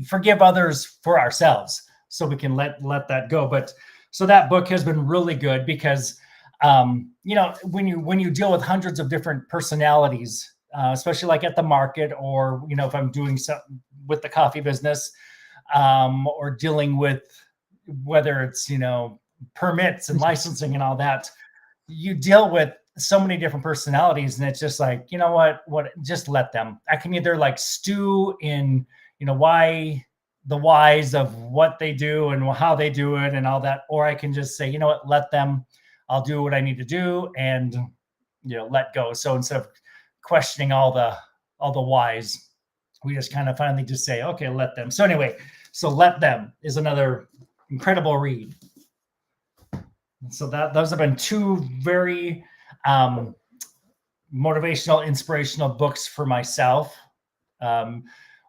forgive others for ourselves, so we can let that go. But so that book has been really good because, when you deal with hundreds of different personalities, especially like at the market, or, if I'm doing something with the coffee business, or dealing with whether it's, permits and licensing and all that, you deal with so many different personalities, and it's just like, what, just let them. I can either like stew in, why the whys of what they do and how they do it and all that, or I can just say, what, let them. I'll do what I need to do and, let go. So instead of questioning all the whys, we just kind of finally just say, okay, let them. So anyway, so Let Them is another incredible read. So those have been 2 very motivational, inspirational books for myself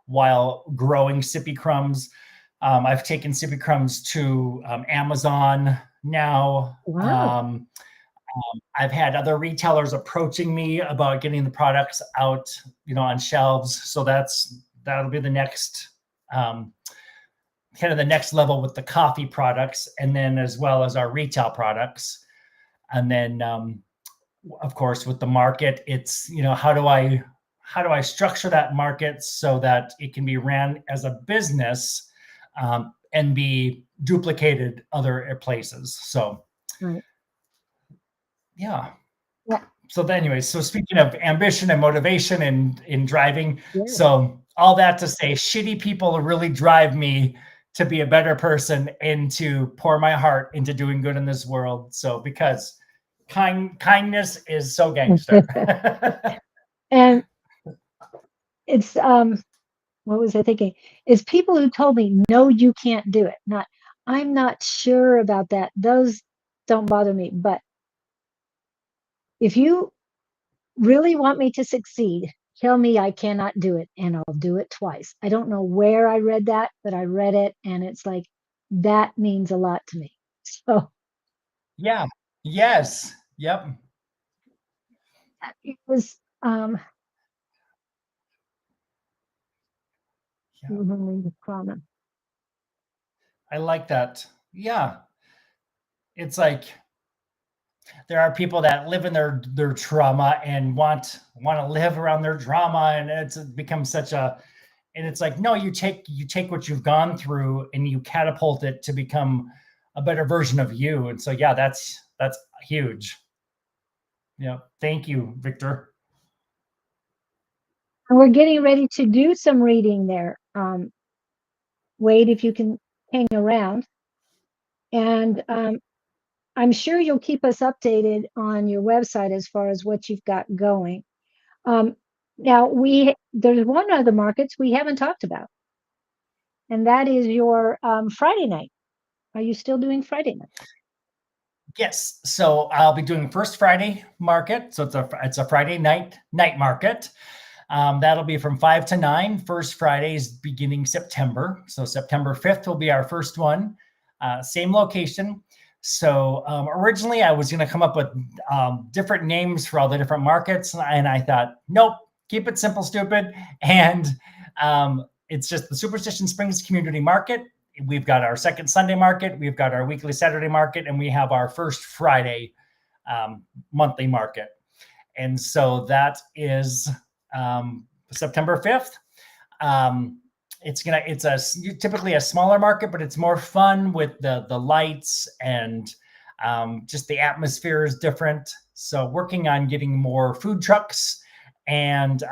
while growing Sippy Crumbs. I've taken Sippy Crumbs to Amazon now. Wow. I've had other retailers approaching me about getting the products out, on shelves. So that'll be the next kind of the next level with the coffee products, and then as well as our retail products. And then, of course, with the market, it's, how do I structure that market so that it can be ran as a business and be duplicated other places. So Right. yeah. Yeah. So anyways, so speaking of ambition and motivation and in driving, Yes. so all that to say, shitty people really drive me to be a better person and to pour my heart into doing good in this world. So because kindness is so gangster. And it's what was I thinking? It's people who told me, no, you can't do it. Not, I'm not sure about that. Those don't bother me. But if you really want me to succeed, tell me I cannot do it and I'll do it twice. I don't know where I read that, but I read it and it's like, that means a lot to me. So Yeah. Yes. Yep. it was, Yeah. trauma. I like that. Yeah. It's like there are people that live in their trauma and want to live around their drama, and it's become such a, and it's like, no, you take what you've gone through and you catapult it to become a better version of you. And so yeah, that's huge. Yeah, thank you, Victor. And we're getting ready to do some reading there. Wade, if you can hang around. And I'm sure you'll keep us updated on your website as far as what you've got going. Um, now there's one other markets we haven't talked about, and that is your Friday night. Are you still doing Friday night? Yes, so I'll be doing First Friday market. So it's a Friday night market. That'll be from 5 to 9. First Fridays beginning September. So September 5th will be our first one. Same location. So originally I was going to come up with different names for all the different markets. And I thought, nope, keep it simple, stupid. And it's just the Superstition Springs Community Market. We've got our second Sunday market. We've got our weekly Saturday market. And we have our first Friday monthly market. And so that is September 5th. It's typically a smaller market, but it's more fun with the lights and just the atmosphere is different. So working on getting more food trucks and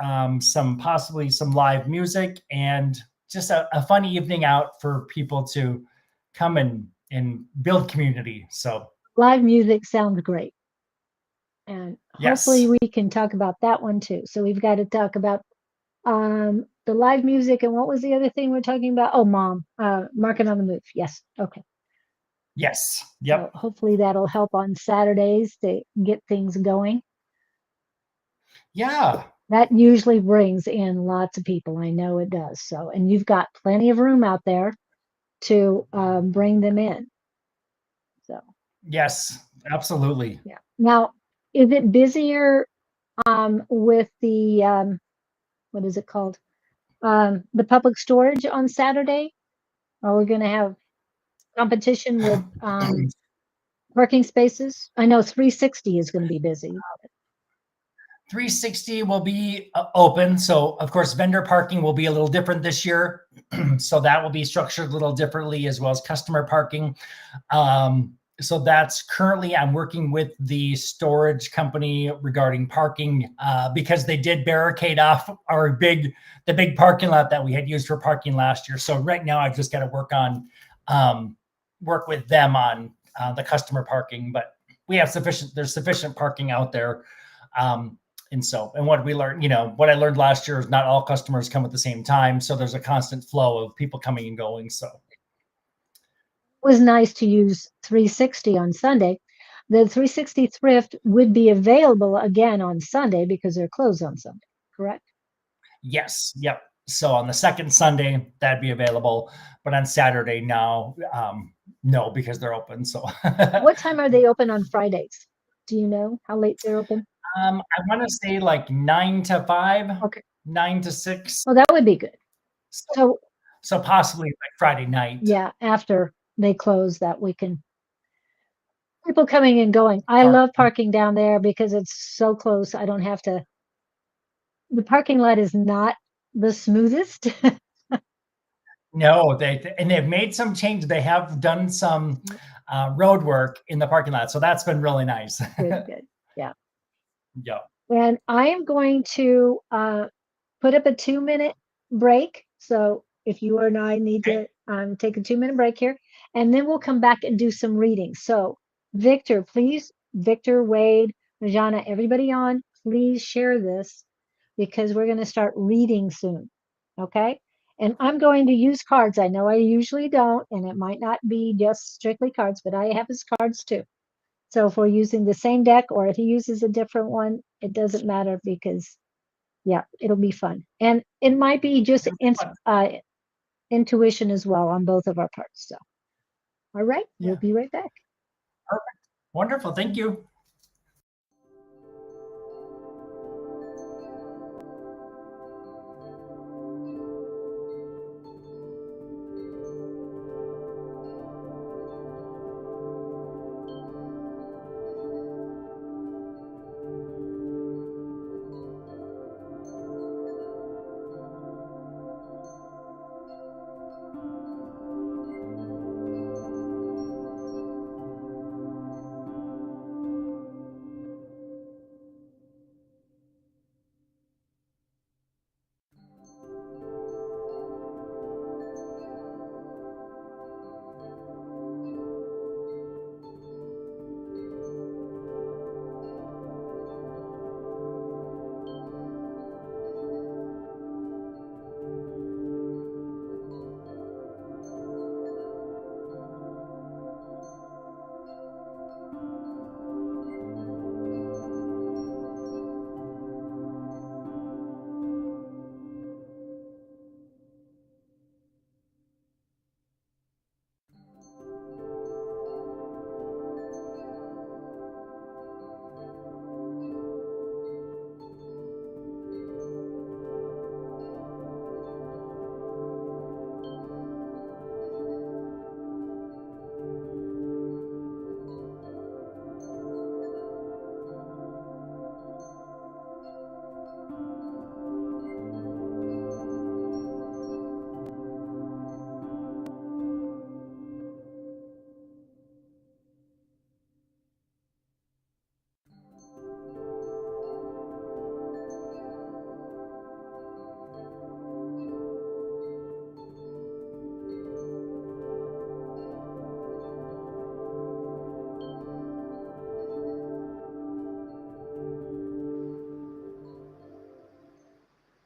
possibly some live music and just a fun evening out for people to come and build community. So Live music sounds great. And hopefully yes. we can talk about that one too. So we've got to talk about the live music, and what was the other thing we're talking about? Oh, mom, Market on the Move. Yes. Okay. Yes. So Yep. hopefully that'll help on Saturdays to get things going. Yeah. That usually brings in lots of people. I know it does. So, and you've got plenty of room out there to bring them in. So, Yes. Absolutely. yeah. Now, is it busier with the what is it called? The public storage on Saturday? Are we going to have competition with parking spaces? I know 360 is going to be busy. 360 will be open. So, of course, vendor parking will be a little different this year. So, that will be structured a little differently, as well as customer parking. So, that's currently, I'm working with the storage company regarding parking because they did barricade off the big parking lot that we had used for parking last year. So, right now, I've just got to work with them on the customer parking, but there's sufficient parking out there. And what we learned, what I learned last year is not all customers come at the same time. So there's a constant flow of people coming and going. So It was nice to use 360 on Sunday. The 360 thrift would be available again on Sunday because they're closed on Sunday, correct? yes. Yep. So on the second Sunday, that'd be available. But on Saturday now, no, because they're open. So What time are they open on Fridays? Do you know how late they're open? I want to say like 9 to 5, Okay. 9 to 6. Well, that would be good. So, So, so possibly like Friday night. yeah, after they close, that we can people coming and going. I Park. love parking down there because it's so close. I don't have to. The parking lot is not the smoothest. No, they've made some changes. They have done some road work in the parking lot, so that's been really nice. Good. Yeah. Yeah. And I am going to put up a 2-minute break. So if you and I need Okay. to take a 2-minute break here, and then we'll come back and do some reading. So Victor, please, Victor, Wade, Najana, everybody on, please share this because we're going to start reading soon. Okay. And I'm going to use cards. I know I usually don't, and it might not be just strictly cards, but I have his cards too. So if we're using the same deck or if he uses a different one, it doesn't matter because yeah, it'll be fun. And it might be just intuition as well on both of our parts. So, all right, we'll Yeah. be right back. Perfect. Wonderful. Thank you.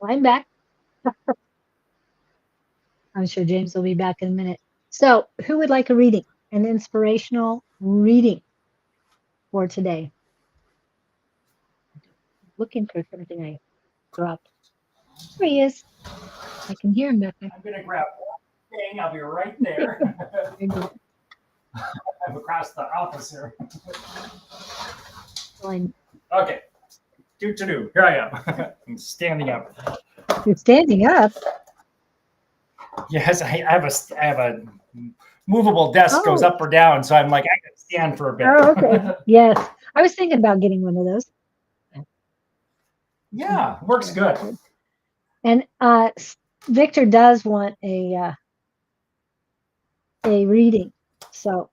I'm back. I'm sure James will be back in a minute. So, who would like a reading? An inspirational reading for today? Looking for something I dropped. There he is. I can hear him back there. I'm going to grab one thing. I'll be right there. Very good. I'm across the office here. Fine. Okay. Do. Here I am. I'm standing up. You're standing up. Yes, I have a movable desk goes Oh, up or down, so I'm like I can stand for a bit. oh, okay. Yes. I was thinking about getting one of those. Yeah, works good. And Victor does want a reading. So,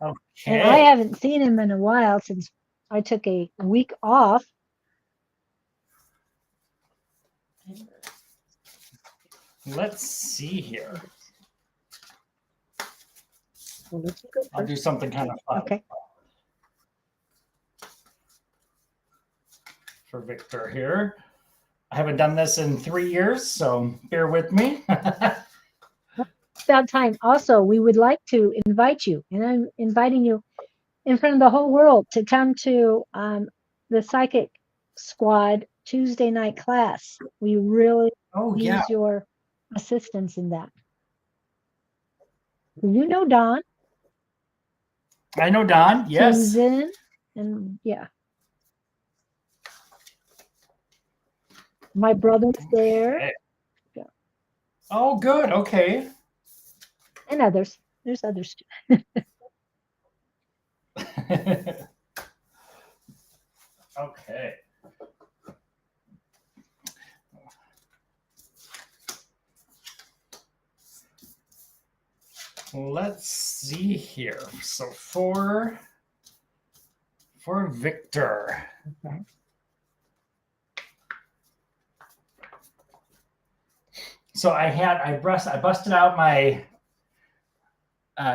and I Okay. haven't seen him in a while since I took a week off. Let's see here. Well, let's go I'll do first. something kind of fun Okay. for Victor here. I haven't done this in 3 years, so bear with me. About time. Also, we would like to invite you, and I'm inviting you in front of the whole world to come to the Psychic Squad Tuesday night class. We really Oh yeah, use your assistance in that. You know Don, I know Don. Yes. Susan, and yeah, my brother's there, Okay. yeah, Oh, good. Okay. and others. There's others too. Okay. let's see here. So for Victor. Okay. So I busted out my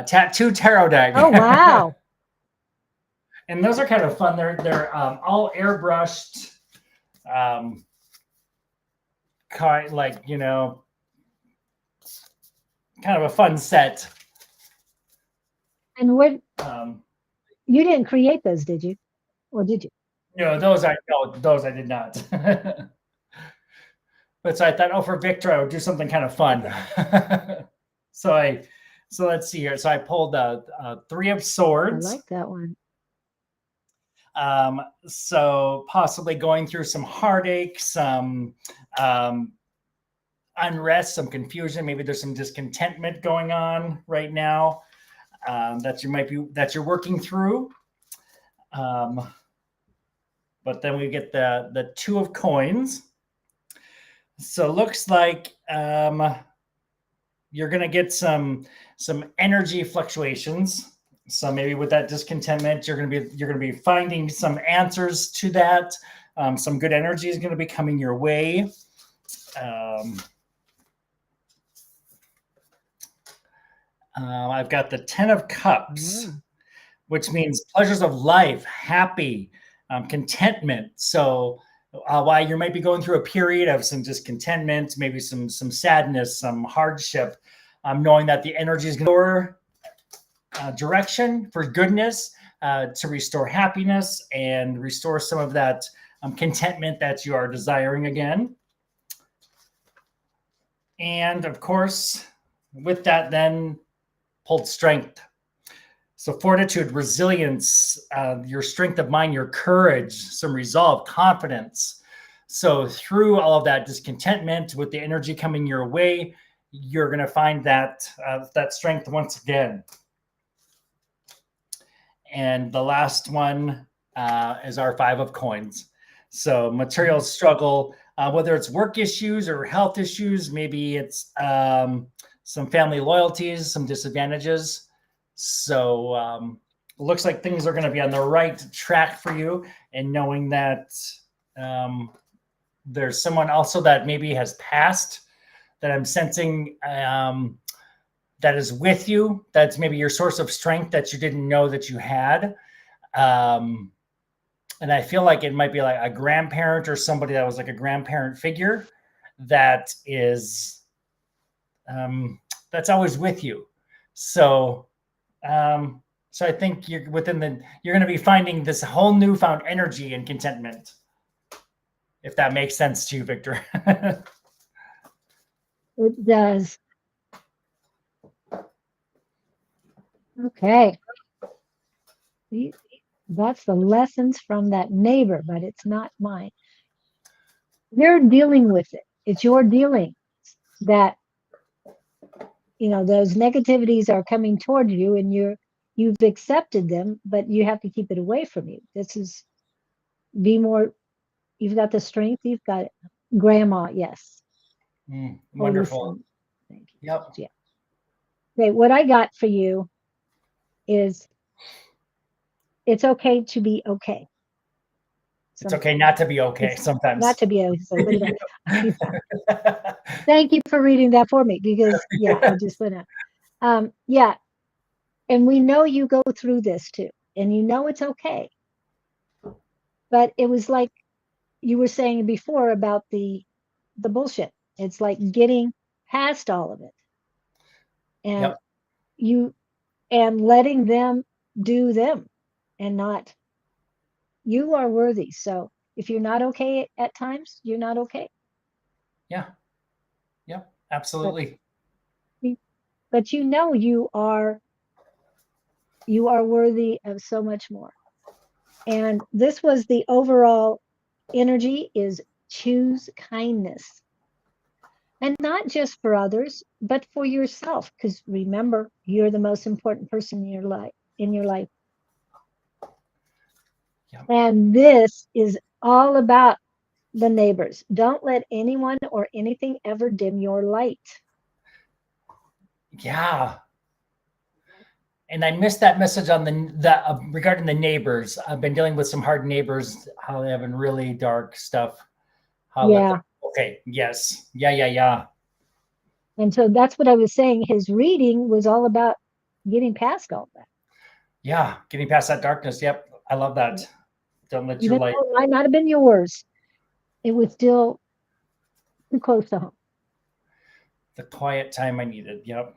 tattoo tarot deck. Oh, wow. And those are kind of fun. They're all airbrushed, like, you know, kind of a fun set. And what, Um, you didn't create those, did you? Or did you? no, those I did not. But so I thought, oh, for Victor, I would do something kind of fun. So let's see here. So I pulled the Three of I Swords. like that one. So possibly going through some heartache, some unrest, some confusion. Maybe there's some discontentment going on right now that you're working through. But then we get the Two of Coins. So looks like you're gonna get some energy fluctuations. So maybe with that discontentment, you're gonna be finding some answers to that. Some good energy is gonna be coming your way. I've got the Ten of Cups, which means pleasures of life, happy, contentment. So while you might be going through a period of some discontentment, maybe some sadness, some hardship, knowing that the energy is going to direction for goodness, to restore happiness and restore some of that contentment that you are desiring again. And of course, with that, then pulled Strength. So fortitude, resilience, your strength of mind, your courage, some resolve, confidence. So through all of that discontentment, with the energy coming your way, you're going to find that strength once again. And the last one is our Five of Coins. So material struggle, whether it's work issues or health issues, maybe it's some family loyalties, some disadvantages. So it looks like things are going to be on the right track for you, and knowing that there's someone also that maybe has passed that I'm sensing that is with you. That's maybe your source of strength that you didn't know that you had. And I feel like it might be like a grandparent or somebody that was like a grandparent figure that is that's always with you. So so I think you're going to be finding this whole newfound energy and contentment, if that makes sense to you, Victor. It does. Okay. That's the lessons from that neighbor, but it's not mine. You're dealing with it. It's your dealing that, you know, those negativities are coming toward you, and you've accepted them, but you have to keep it away from you. This is be more. You've got the strength. You've got it. Grandma. Yes. Wonderful. Thank you. Yep. Yeah. Okay. What I got for you is it's okay to be okay. It's okay not to be okay sometimes. Not to be okay. Thank you for reading that for me, because yeah, I just went out. Yeah. And we know you go through this too, and you know it's okay. But it was like you were saying before about the bullshit. It's like getting past all of it. And and letting them do them, and not, you are worthy. So if you're not okay at times, you're not okay. Yeah. Yep. Absolutely. But you know you are worthy of so much more. And this was the overall energy, is choose kindness. And not just for others, but for yourself, because remember, you're the most important person in your life. Yep. And this is all about the neighbors. Don't let anyone or anything ever dim your light. Yeah. And I missed that message on the regarding the neighbors. I've been dealing with some hard neighbors, how they having really dark stuff. Yeah. Okay. Yes. Yeah. And so that's what I was saying. His reading was all about getting past all that. Yeah. Getting past that darkness. Yep. I love that. Don't let your Even light. though it might not have been yours, it was still too close to home. The quiet time I needed. Yep.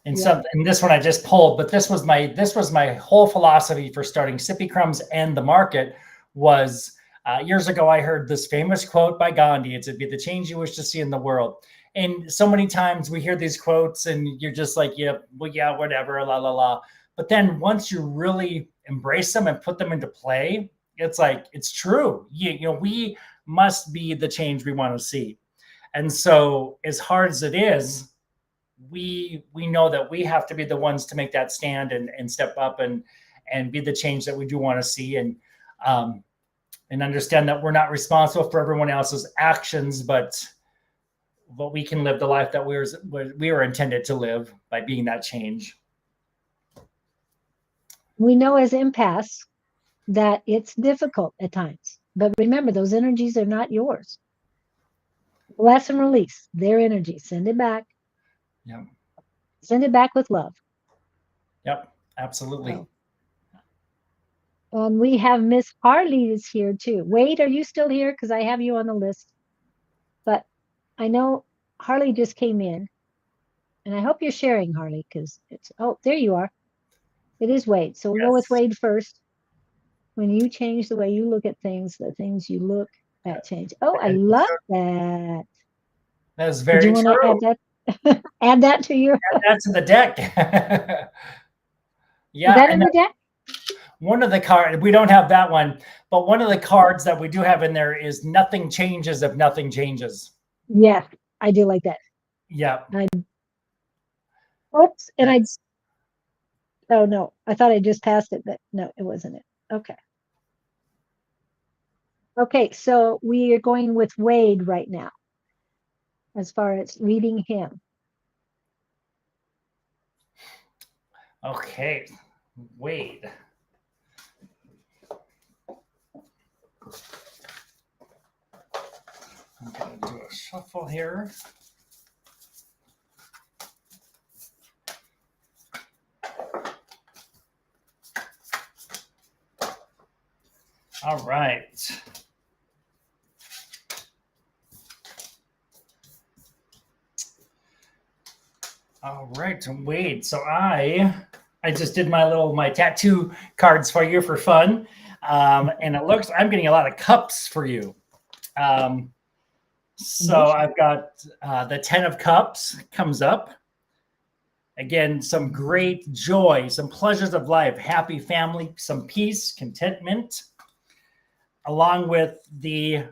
And Yeah. and this one I just pulled, but this was my whole philosophy for starting Sippy Crumbs and the market was years ago I heard this famous quote by Gandhi. It's, "It'd be the change you wish to see in the world." And so many times we hear these quotes and you're just like, yeah, well, yeah, whatever, la la la. But then once you really embrace them and put them into play, it's like it's true. You know, we must be the change we want to see. And so as hard as it is, we know that we have to be the ones to make that stand and step up and be the change that we do want to see, and understand that we're not responsible for everyone else's actions, but we can live the life that we were intended to live by being that change. We know as empaths that it's difficult at times, but remember, those energies are not yours. Bless and release their energy. Send it back. Yep. Send it back with love. Yep. Absolutely. So, and we have Miss Harley is here too. Wade, are you still here? Because I have you on the list. But I know Harley just came in. And I hope you're sharing, Harley, because it's, oh, there you are. It is Wade. So we'll go with Wade first. When you change the way you look at things, the things you look at change. Oh, I love that. That's very true. Did you want to add that to your? Add that to the deck. Yeah. Is that in the deck? One of the cards, we don't have that one, but one of the cards that we do have in there is "Nothing changes if nothing changes." Yes, I do like that. Yeah. Oops, and oh no, I thought I just passed it, but no, it wasn't it. Okay. Okay, so we are going with Wade right now, as far as reading him. Okay, Wade. I'm going to do a shuffle here. All right. All right, Wade. So I just did my tattoo cards for you for fun, and it looks I'm getting a lot of cups for you. So I've got the 10 of Cups comes up. Again, some great joy, some pleasures of life, happy family, some peace, contentment, along with the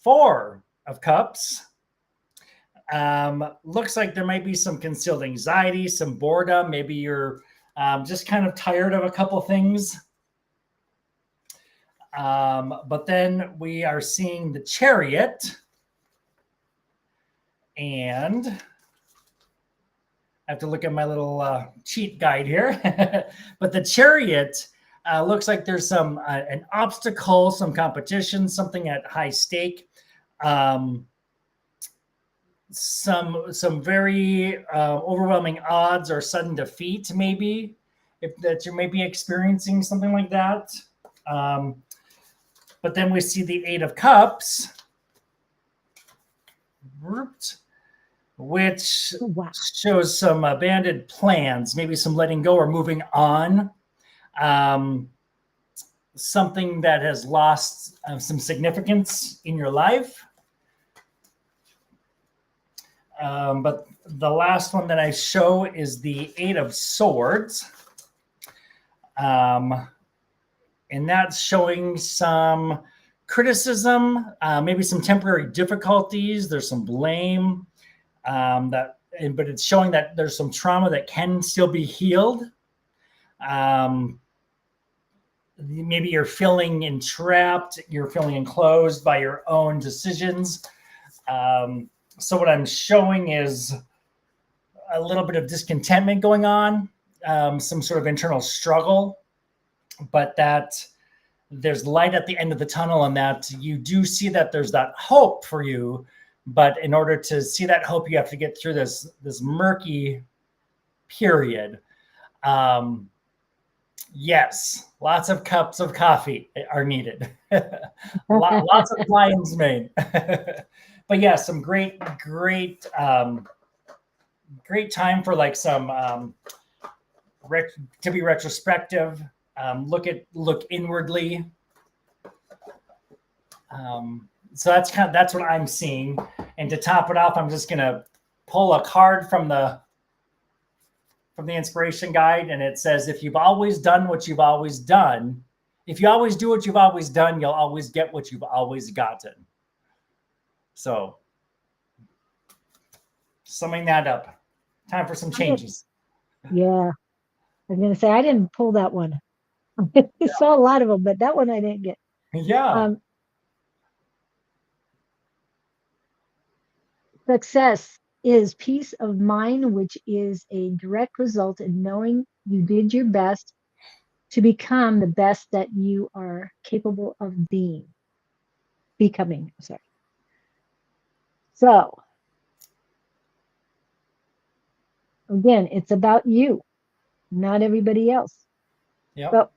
4 of Cups. Looks like there might be some concealed anxiety, some boredom. Maybe you're just kind of tired of a couple things. But then we are seeing the Chariot. And I have to look at my little cheat guide here. But the Chariot looks like there's some an obstacle, some competition, something at high stake. Some very overwhelming odds or sudden defeat, maybe, if that you may be experiencing something like that. But then we see the 8 of Cups, which shows some abandoned plans, maybe some letting go or moving on. Something that has lost some significance in your life. But the last one that I show is the 8 of Swords. And that's showing some criticism, maybe some temporary difficulties. There's some blame, but it's showing that there's some trauma that can still be healed. Maybe you're feeling entrapped, you're feeling enclosed by your own decisions. So what I'm showing is a little bit of discontentment going on, some sort of internal struggle, but that there's light at the end of the tunnel, and that you do see that there's that hope for you. But in order to see that hope, you have to get through this murky period. Yes, lots of cups of coffee are needed. Lots of lion's mane. But yeah, some great time for like some to be retrospective. Look inwardly. So that's what I'm seeing. And to top it off, I'm just gonna pull a card from the inspiration guide, and it says, if you've always done what you've always done, if you always do what you've always done, you'll always get what you've always gotten. So summing that up, time for some changes. Yeah. I was going to say, I didn't pull that one. I saw a lot of them, but that one I didn't get. Yeah. Success is peace of mind, which is a direct result in knowing you did your best to become the best that you are capable of becoming. Sorry. So, again, it's about you, not everybody else. Yeah. But,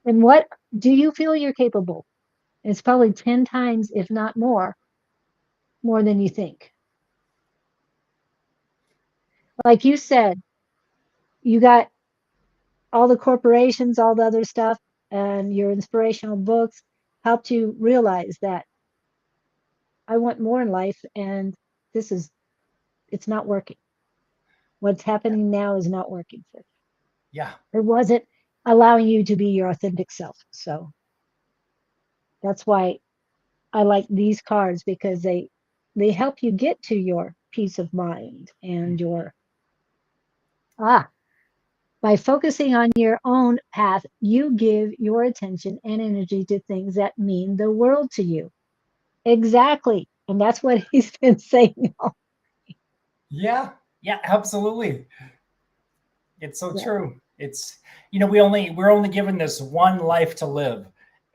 and what do you feel you're capable? It's probably 10 times, if not more than you think. Like you said, you got all the corporations, all the other stuff, and your inspirational books helped you realize that I want more in life, and it's not working. What's happening now is not working for you. Yeah. It wasn't allowing you to be your authentic self. So that's why I like these cards, because they help you get to your peace of mind and your by focusing on your own path, you give your attention and energy to things that mean the world to you. Exactly. And that's what he's been saying. Yeah. Yeah, absolutely. It's so true. It's, we're only given this one life to live.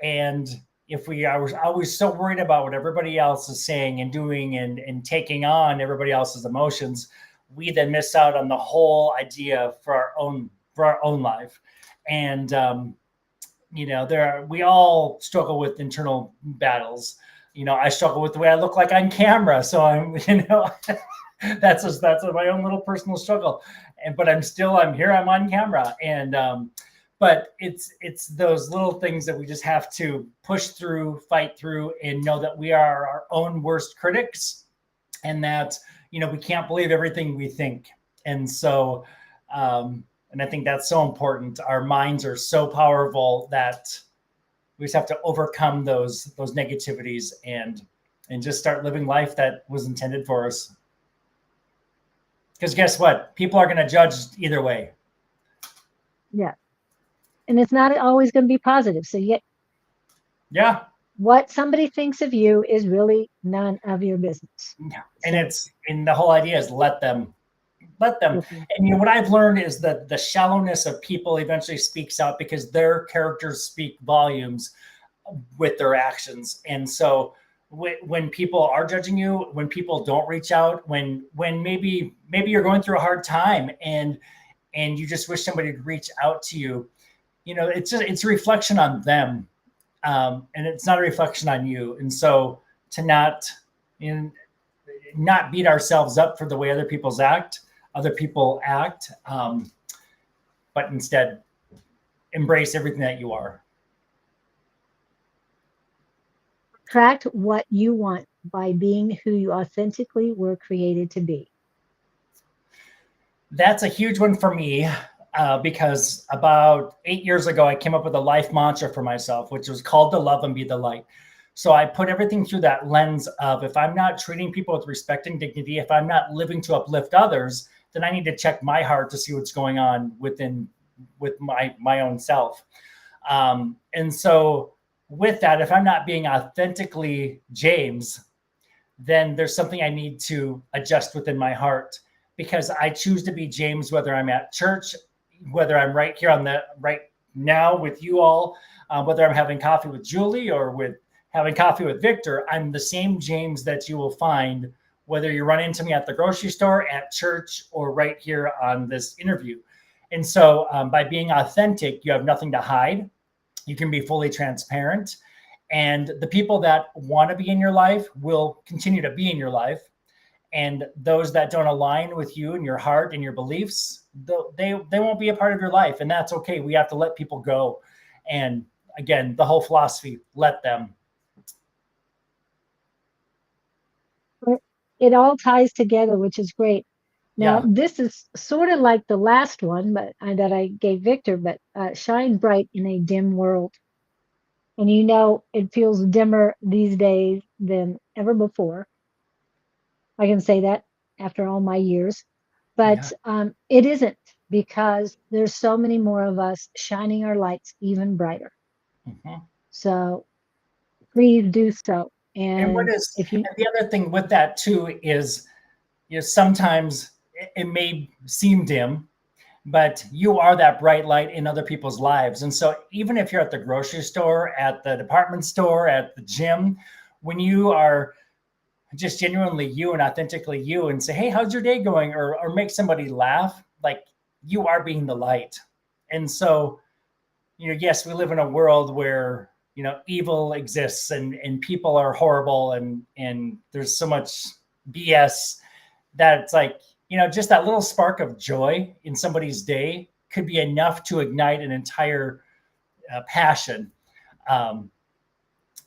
And if we are always so worried about what everybody else is saying and doing and taking on everybody else's emotions, we then miss out on the whole idea for our own life. And we all struggle with internal battles. I struggle with the way I look like on camera. So I'm, that's my own little personal struggle. But I'm here, I'm on camera. And, but it's those little things that we just have to push through, fight through, and know that we are our own worst critics, and that, we can't believe everything we think. And so, and I think that's so important. Our minds are so powerful that we just have to overcome those negativities and just start living life that was intended for us. Because guess what? People are going to judge either way. Yeah. And it's not always going to be positive. So yeah, what somebody thinks of you is really none of your business. Yeah. And the whole idea is let them. And what I've learned is that the shallowness of people eventually speaks out, because their characters speak volumes with their actions. And so when people are judging you, when people don't reach out, when maybe you're going through a hard time and you just wish somebody would reach out to you, it's a reflection on them, and it's not a reflection on you. And so to not beat ourselves up for the way other people act, but instead embrace everything that you are. Attract what you want by being who you authentically were created to be. That's a huge one for me, because about 8 years ago, I came up with a life mantra for myself, which was called to love and be the light. So I put everything through that lens of, if I'm not treating people with respect and dignity, if I'm not living to uplift others, then I need to check my heart to see what's going on with my own self. And so with that, if I'm not being authentically James, then there's something I need to adjust within my heart, because I choose to be James, whether I'm at church, whether I'm right here on the right now with you all, whether I'm having coffee with Julie or with having coffee with Victor. I'm the same James that you will find whether you run into me at the grocery store, at church, or right here on this interview. And so by being authentic, you have nothing to hide. You can be fully transparent. And the people that want to be in your life will continue to be in your life. And those that don't align with you and your heart and your beliefs, they won't be a part of your life. And that's okay. We have to let people go. And again, the whole philosophy, let them. It all ties together, which is great. Now, Yeah. this is sort of like the last one, but that I gave Victor, but shine bright in a dim world. And it feels dimmer these days than ever before. I can say that after all my years, Yeah. but it isn't, because there's so many more of us shining our lights even brighter. Mhm. So please do so. And And if you, and the other thing with that too is, sometimes it may seem dim, but you are that bright light in other people's lives. And so even if you're at the grocery store, at the department store, at the gym, when you are just genuinely you and authentically you and say, hey, how's your day going? Or make somebody laugh, like, you are being the light. And so, yes, we live in a world where, evil exists, and people are horrible, and there's so much BS that it's like, just that little spark of joy in somebody's day could be enough to ignite an entire passion. Um,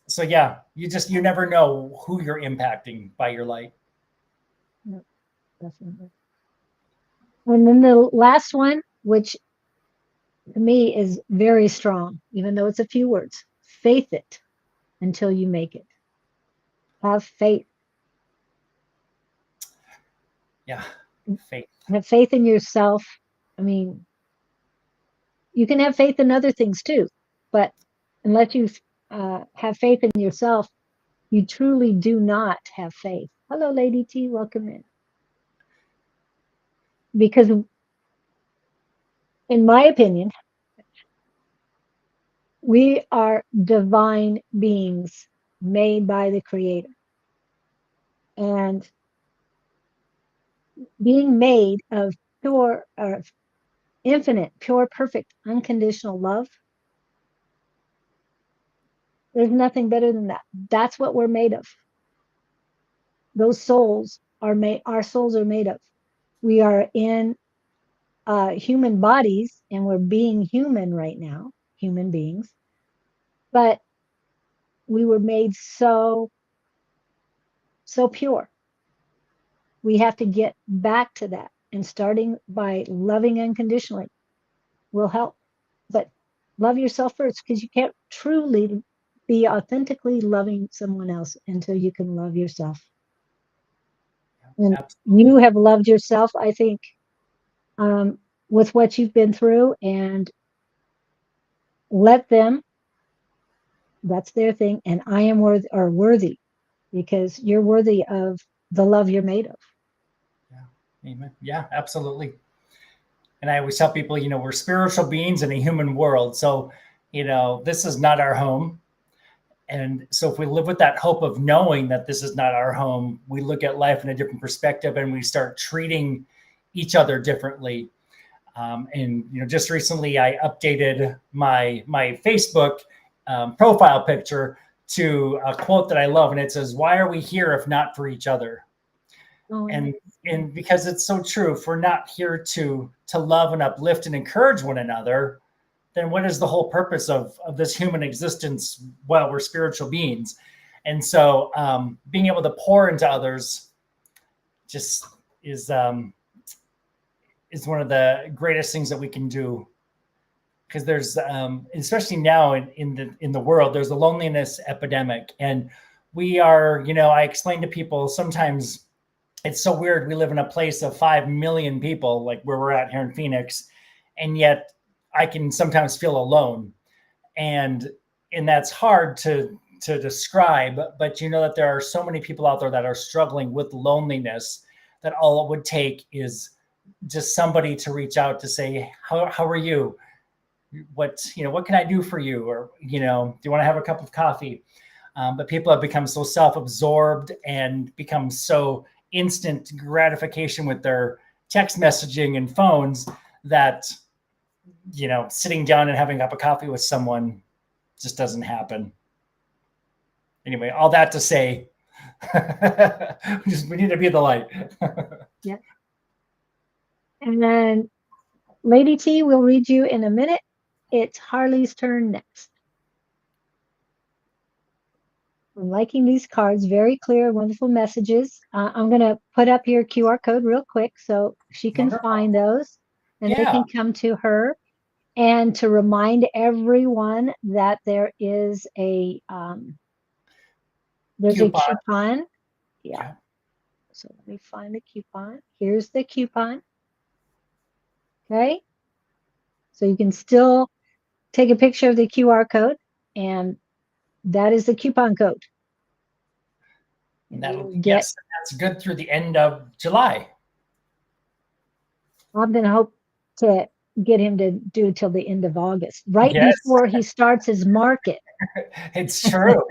so yeah, you never know who you're impacting by your light. no, definitely. And then the last one, which to me is very strong, even though it's a few words, faith it until you make it. Have faith. Yeah, faith. Have faith in yourself. I mean, you can have faith in other things too, but unless you have faith in yourself, you truly do not have faith. Hello, Lady T. Welcome in. Because, in my opinion, we are divine beings made by the Creator. And being made of pure, infinite, pure, perfect, unconditional love, there's nothing better than that. That's what we're made of. Those souls are made, our souls are made of. We are in human bodies, and we're being human right now, human beings, but we were made so pure. We have to get back to that, and starting by loving unconditionally will help. But love yourself first, because you can't truly be authentically loving someone else until you can love yourself. And Absolutely. you have loved yourself, I think, um, with what you've been through, and let them, that's their thing. And I am worthy, because you're worthy of the love you're made of. Yeah. Amen. Yeah, absolutely. And I always tell people, we're spiritual beings in a human world. So, this is not our home. And so if we live with that hope of knowing that this is not our home, we look at life in a different perspective, and we start treating each other differently. And just recently, I updated my Facebook profile picture to a quote that I love, and it says, "Why are we here if not for each other?" Oh, And because it's so true, if we're not here to love and uplift and encourage one another, then what is the whole purpose of this human existence while we're spiritual beings? And so being able to pour into others just is one of the greatest things that we can do, because there's especially now in the world, there's a loneliness epidemic. And we are, I explain to people sometimes, it's so weird. We live in a place of 5 million people, like where we're at here in Phoenix, and yet I can sometimes feel alone. And that's hard to describe, but you know that there are so many people out there that are struggling with loneliness that all it would take is just somebody to reach out to say, how are you? What can I do for you? Or, do you want to have a cup of coffee? But people have become so self-absorbed and become so instant gratification with their text messaging and phones that, sitting down and having a cup of coffee with someone just doesn't happen. Anyway, all that to say, we need to be the light. Yeah. And then Lady T will read you in a minute. It's Harley's turn next. I'm liking these cards. Very clear, wonderful messages. I'm going to put up your QR code real quick so she can Wonderful. find those and they Yeah. can come to her. And to remind everyone that there is a coupon. Yeah. So let me find the coupon. Here's the coupon. Okay. So you can still take a picture of the QR code, and that is the coupon code. Yes, that's good through the end of July. I'm going to hope to get him to do till the end of August, right before he starts his market. It's true.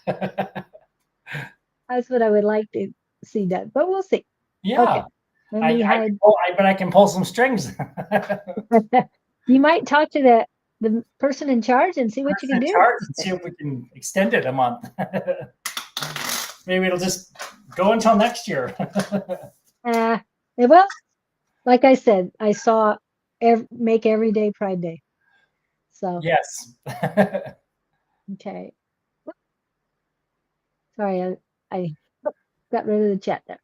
Yeah. That's what I would like to see done, but we'll see. Yeah. Okay. Let me hide. But I can pull some strings. You might talk to the person in charge and see what you can do. And see if we can extend it a month. Maybe it'll just go until next year. Well, like I said, I saw make every day Pride Day. So yes. Okay. Sorry, I got rid of the chat there.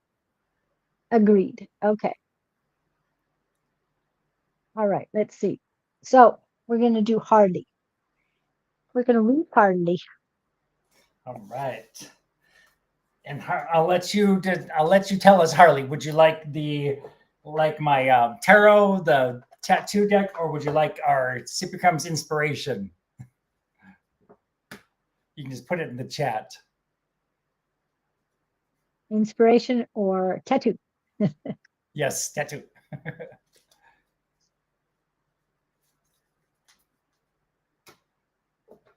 Agreed. Okay. All right, let's see. So we're going to do Harley. We're going to read Harley. All right. And I'll let you tell us, Harley. Would you like my tarot, the tattoo deck, or would you like our Sippy Crumbs inspiration? You can just put it in the chat. Inspiration or tattoo? Yes, tattoo.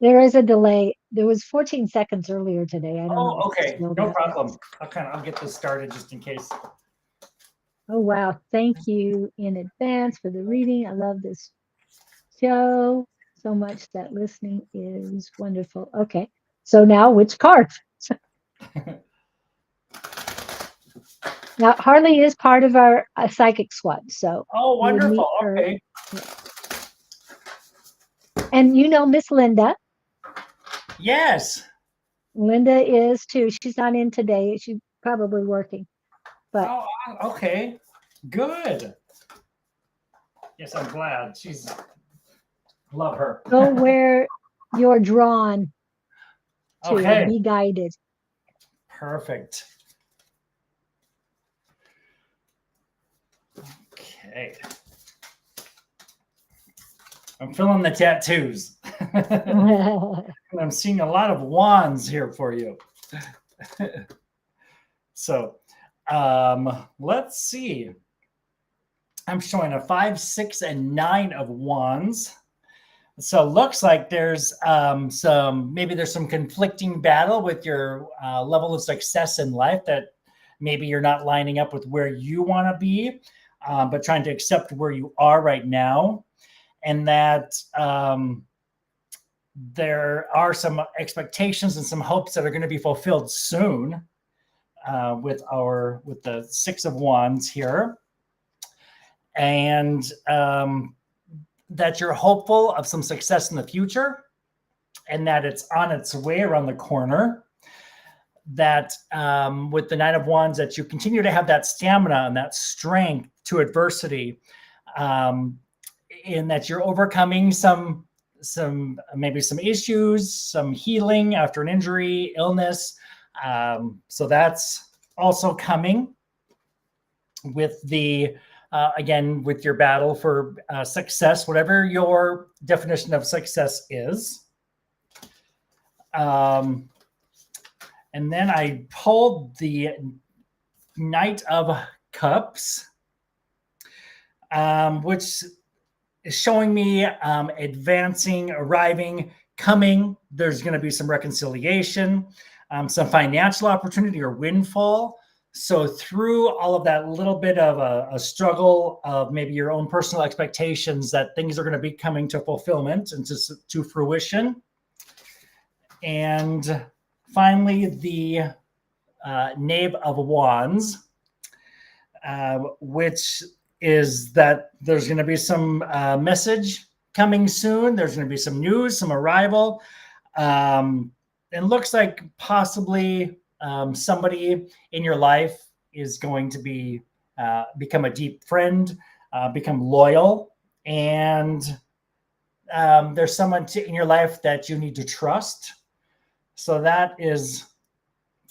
There is a delay. There was 14 seconds earlier today. I don't know. Okay. No problem. I'll get this started just in case. Oh, wow. Thank you in advance for the reading. I love this show so much that listening is wonderful. Okay. So now which card? Now, Harley is part of our psychic squad. So wonderful. Okay. And Miss Linda. Yes. Linda is too. She's not in today. She's probably working. But okay. Good. Yes, I'm glad. Love her. Go where you're drawn to. Okay. Be guided. Perfect. Okay. I'm feeling the tattoos. And I'm seeing a lot of wands here for you. So let's see. I'm showing a 5, 6, and 9 of wands. So it looks like there's some conflicting battle with your level of success in life, that maybe you're not lining up with where you want to be, but trying to accept where you are right now. And that there are some expectations and some hopes that are going to be fulfilled soon with the 6 of wands here. And that you're hopeful of some success in the future, and that it's on its way around the corner. That with the 9 of wands, that you continue to have that stamina and that strength to adversity, in that you're overcoming maybe some issues, some healing after an injury, illness. So that's also coming with the again, with your battle for success, whatever your definition of success is. Um, and then I pulled the Knight of Cups, which is showing me advancing, arriving, coming. There's going to be some reconciliation, some financial opportunity or windfall. So through all of that little bit of a struggle of maybe your own personal expectations, that things are going to be coming to fulfillment and to fruition. And finally, the Knave of Wands, which is that there's going to be some message coming soon. There's going to be some news, some arrival. It looks like possibly somebody in your life is going to be become a deep friend, become loyal, and there's someone in your life that you need to trust. So that is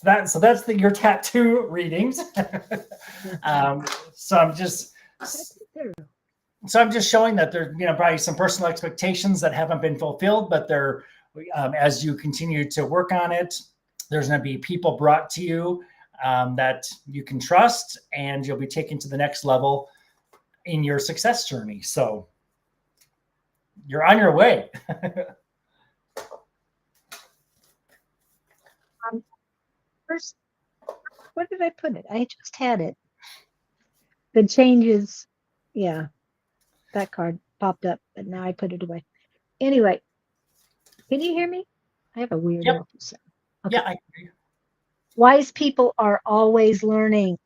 that. So that's your tattoo readings. So I'm just showing that there, probably some personal expectations that haven't been fulfilled, but they're as you continue to work on it, there's going to be people brought to you that you can trust, and you'll be taken to the next level in your success journey. So you're on your way. First, where did I put it? I just had it. The changes, yeah, that card popped up, but now I put it away. Anyway, can you hear me? I have a weird Yep. awful sound. Okay. Yeah, I agree. Wise people are always learning.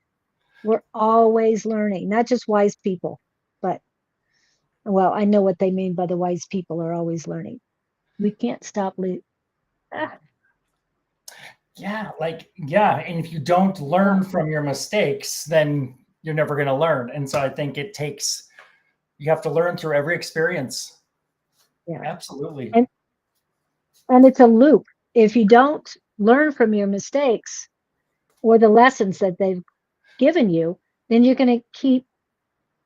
We're always learning, not just wise people, but, well, I know what they mean by the wise people are always learning. We can't stop. Yeah, and if you don't learn from your mistakes, then you're never going to learn. And so I think you have to learn through every experience. Yeah, absolutely. And it's a loop. If you don't learn from your mistakes or the lessons that they've given you, then you're going to keep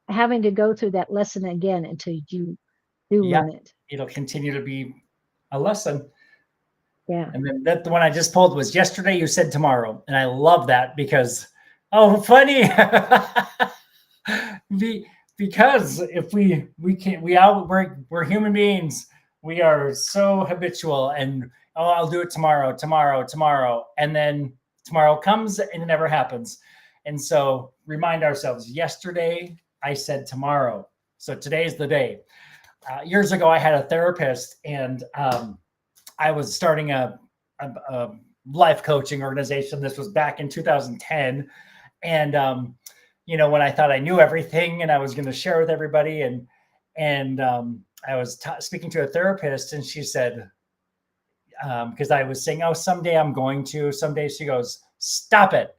having to go through that lesson again until you do learn it. It'll continue to be a lesson. Yeah. And then the one I just pulled was yesterday, you said tomorrow. And I love that because, funny. Because if we're human beings, we are so habitual and, I'll do it tomorrow. And then tomorrow comes and it never happens. And so remind ourselves, yesterday I said tomorrow. So today's the day. Years ago, I had a therapist, and I was starting a life coaching organization. This was back in 2010. And, when I thought I knew everything and I was going to share with everybody, and I was speaking to a therapist, and she said, because I was saying, someday I'm going to, someday, she goes, stop it.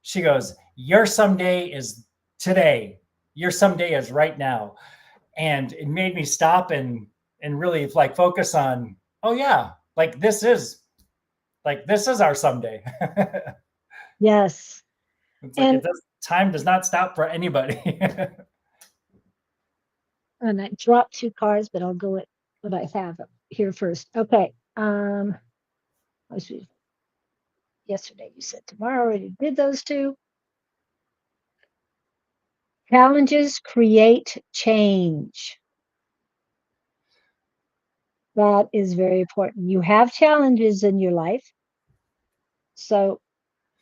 She goes, your someday is today. Your someday is right now. And it made me stop and really focus on, this is our someday. Yes. It's time does not stop for anybody. And I dropped 2 cards, but I'll go with what I have here first. Okay. Yesterday you said tomorrow. Already did those 2. Challenges create change. That is very important. You have challenges in your life. So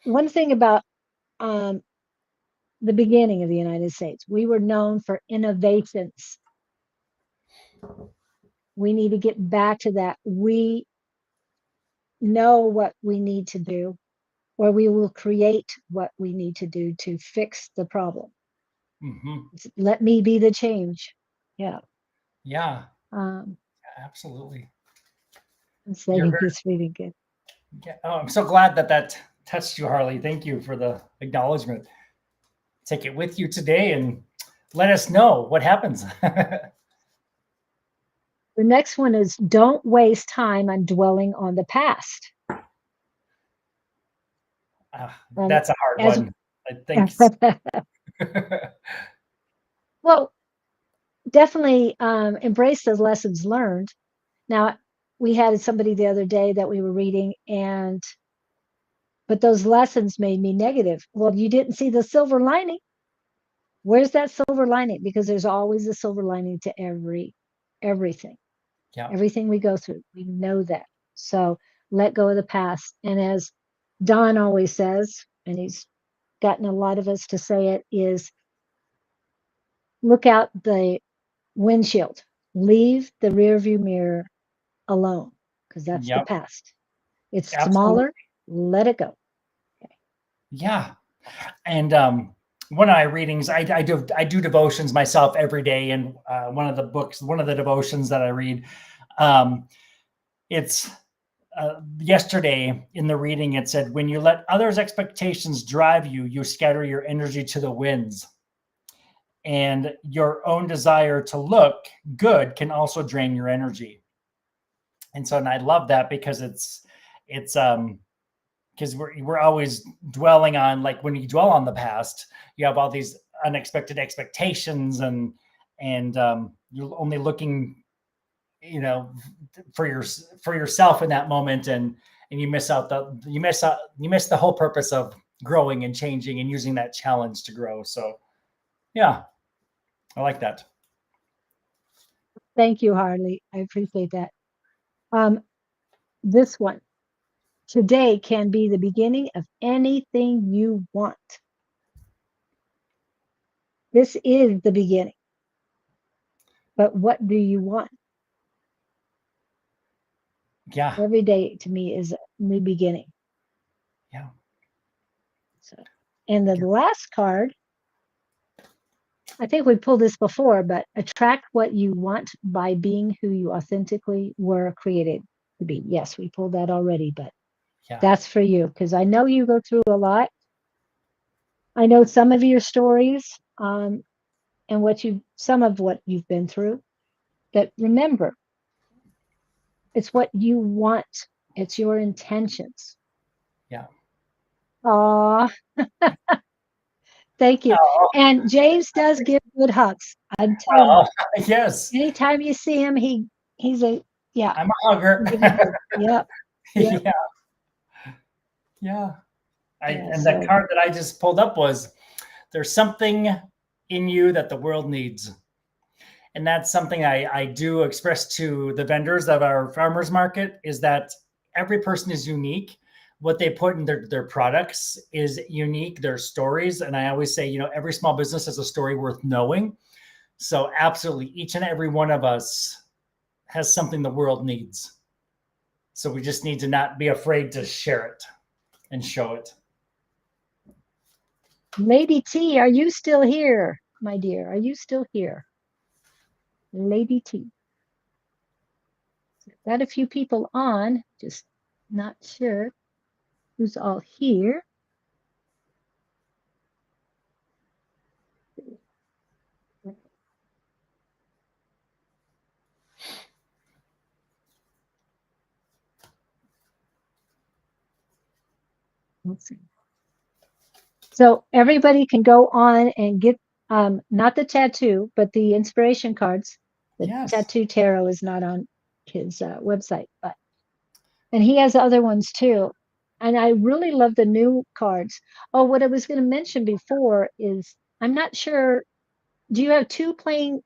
one thing about the beginning of the United States, we were known for innovations. We need to get back to that. We know what we need to do, or we will create what we need to do to fix the problem. Mm-hmm. Let me be the change. Yeah. Yeah. Absolutely. It's really good. Yeah. I'm so glad that touched you, Harley. Thank you for the acknowledgement. Take it with you today and let us know what happens. The next one is, don't waste time on dwelling on the past. That's a hard one, I think. Well, definitely embrace the lessons learned. Now, we had somebody the other day that we were reading, but those lessons made me negative. Well, you didn't see the silver lining. Where's that silver lining? Because there's always a silver lining to everything. Yeah. Everything we go through. We know that. So let go of the past. And as Don always says, and he's gotten a lot of us to say it, is look out the windshield. Leave the rearview mirror alone because that's the Yep. past. It's Absolutely. smaller. Let it go. Okay. Yeah. And one of my readings, I do devotions myself every day, and one of the devotions that I read, it's yesterday in the reading. It said, "When you let others' expectations drive you, you scatter your energy to the winds, and your own desire to look good can also drain your energy." And so, and I love that because it's because we're always dwelling on, like, when you dwell on the past, you have all these unexpected expectations, and you're only looking, for yourself in that moment, and you miss the whole purpose of growing and changing and using that challenge to grow. So yeah, I like that. Thank you, Harley. I appreciate that. This one. Today can be the beginning of anything you want. This is the beginning. But what do you want? Yeah. Every day to me is a new beginning. Yeah. So, and the last card, I think we pulled this before, but attract what you want by being who you authentically were created to be. Yes, we pulled that already, but Yeah. that's for you because I know you go through a lot. I know some of your stories, and some of what you've been through. But remember, it's what you want. It's your intentions. Yeah. Aw, thank you. Oh, And James does give good hugs. I'm telling you. yes. Anytime you see him, he's a yeah. I'm a hugger. Give you a hug. Yep. Yep. Yeah. Yeah. Yeah. And the So card that I just pulled up was, "There's something in you that the world needs." And that's something I do express to the vendors of our farmers market, is that every person is unique. What they put in their products is unique, their stories. And I always say, every small business has a story worth knowing. So absolutely, each and every one of us has something the world needs. So we just need to not be afraid to share it and show it. Lady T, are you still here, my dear? Are you still here? Lady T. Got a few people on, just not sure who's all here. Let's see. So everybody can go on and get not the tattoo, but the inspiration cards. The Yes. tattoo tarot is not on his website, and he has other ones too. And I really love the new cards. Oh, what I was going to mention before is I'm not sure. Do you have two playing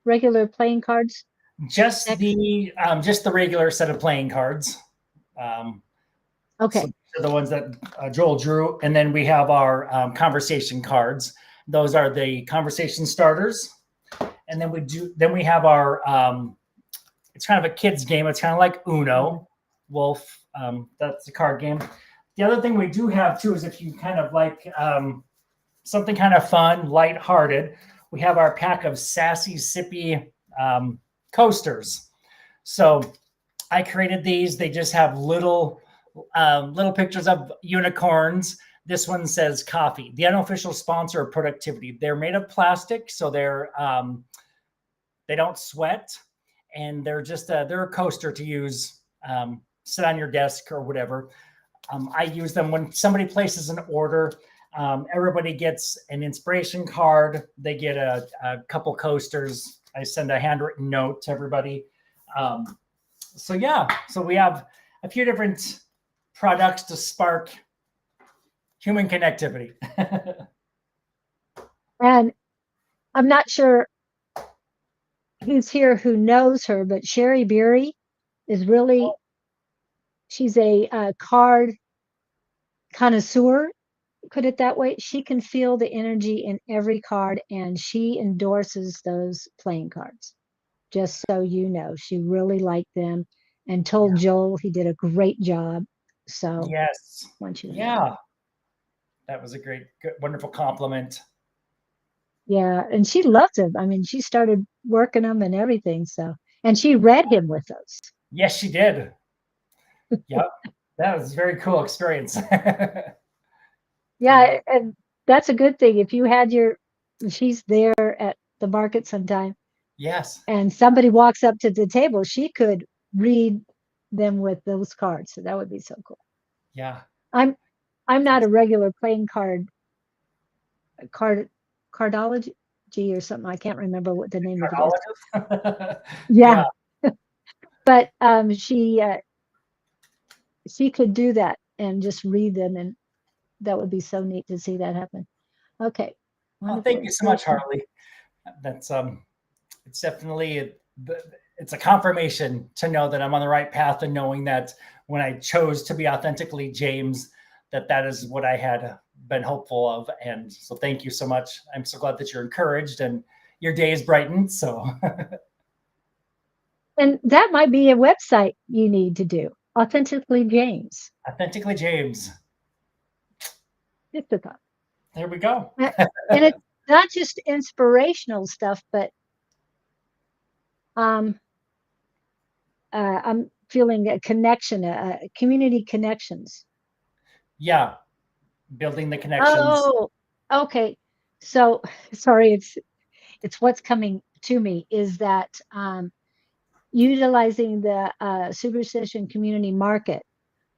regular playing cards? Just Decks? the regular set of playing cards. Um, So Okay. these are the ones that Joel drew, and then we have our conversation cards. Those are the conversation starters, and then we have our. It's kind of a kids game. It's kind of like Uno, Wolf. That's the card game. The other thing we do have too is, if you kind of like something kind of fun, lighthearted, we have our pack of sassy, sippy coasters. So I created these. They just have little pictures of unicorns. This one says coffee, the unofficial sponsor of productivity. They're made of plastic, so they don't sweat, and they're a coaster to use, sit on your desk or whatever. I use them when somebody places an order. Everybody gets an inspiration card. They get a couple coasters. I send a handwritten note to everybody. So yeah, so we have a few different products to spark human connectivity. And I'm not sure who's here who knows her, but Sherry Beery is really, she's a card connoisseur, put it that way. She can feel the energy in every card and she endorses those playing cards. Just so you know, she really liked them and Yeah. told Joel he did a great job. So Yes. I want you to know Yeah. that. That was a great, good, wonderful compliment. Yeah, and she loved them. I mean, she started working them and everything. So, and she read him with those. Yes, she did. Yep. That was a very cool experience. Yeah, Yep. and that's a good thing. If you had she's there at the market sometime, Yes. and somebody walks up to the table, she could read them with those cards. So that would be so cool. Yeah. I'm I'm not a That's regular playing card cardology or something. I can't remember what the name of it is. cardologist. Yeah, Yeah. but she could do that and just read them, and that would be so neat to see that happen. Okay, Oh, wonderful thank you so much, inspiration. Harley. That's it's definitely it's a confirmation to know that I'm on the right path and knowing that when I chose to be authentically James, that that is what I had been hopeful of. And so thank you so much. I'm so glad that you're encouraged and your day is brightened. So And that might be a website you need to do. Authentically James. authentically James. Just a thought. There we go. Uh, And it's not just inspirational stuff, but um, I'm feeling a connection, community connections. Yeah. Building the connections. Oh, okay. So sorry, it's what's coming to me is that utilizing the superstition community market,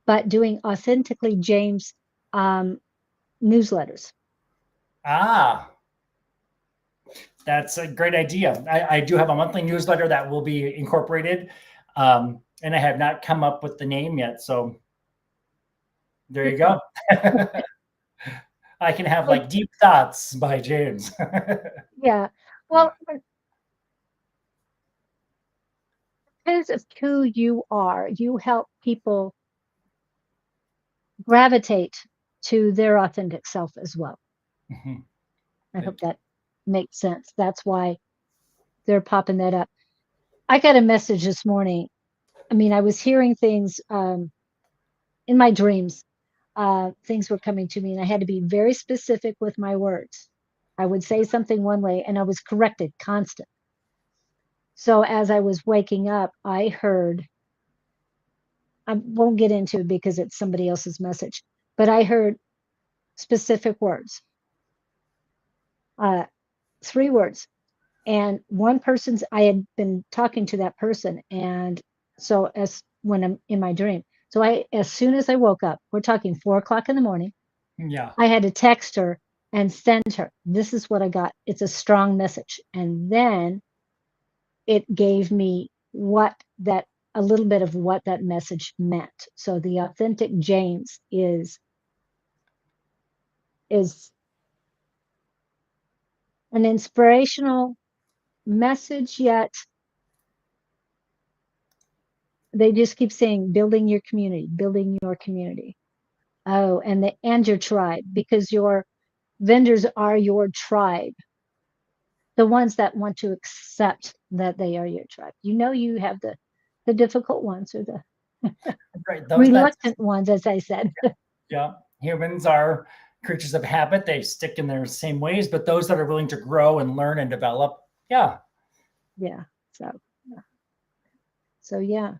but doing authentically James um, newsletters. Ah, that's a great idea. I do have a monthly newsletter that will be incorporated. And I have not come up with the name yet. So there you go. I can have Well, like deep thoughts by James. yeah. Well, because of who you are, you help people gravitate to their authentic self as well. Mhm. I hope Thank you. that makes sense. That's why they're popping that up. I got a message this morning. I mean, I was hearing things in my dreams. Things were coming to me, and I had to be very specific with my words. I would say something one way, and I was corrected constant. So as I was waking up, I heard, I won't get into it because it's somebody else's message, but I heard specific words, uh, 3 words. And one person's, I had been talking to that person. And so as when I'm in my dream, so as soon as I woke up, we're talking 4 o'clock in the morning, Yeah. I had to text her and send her, this is what I got. It's a strong message. And then it gave me a little bit of what that message meant. So the authentic James is an inspirational message, yet they just keep saying building your community, building your community. Oh, and your tribe, because your vendors are your tribe, the ones that want to accept that they are your tribe. You know, you have the difficult ones or the Right. Those that reluctant ones, as I said. yeah. Humans are creatures of habit. They stick in their same ways, but those that are willing to grow and learn and develop, yeah. Yeah. So yeah.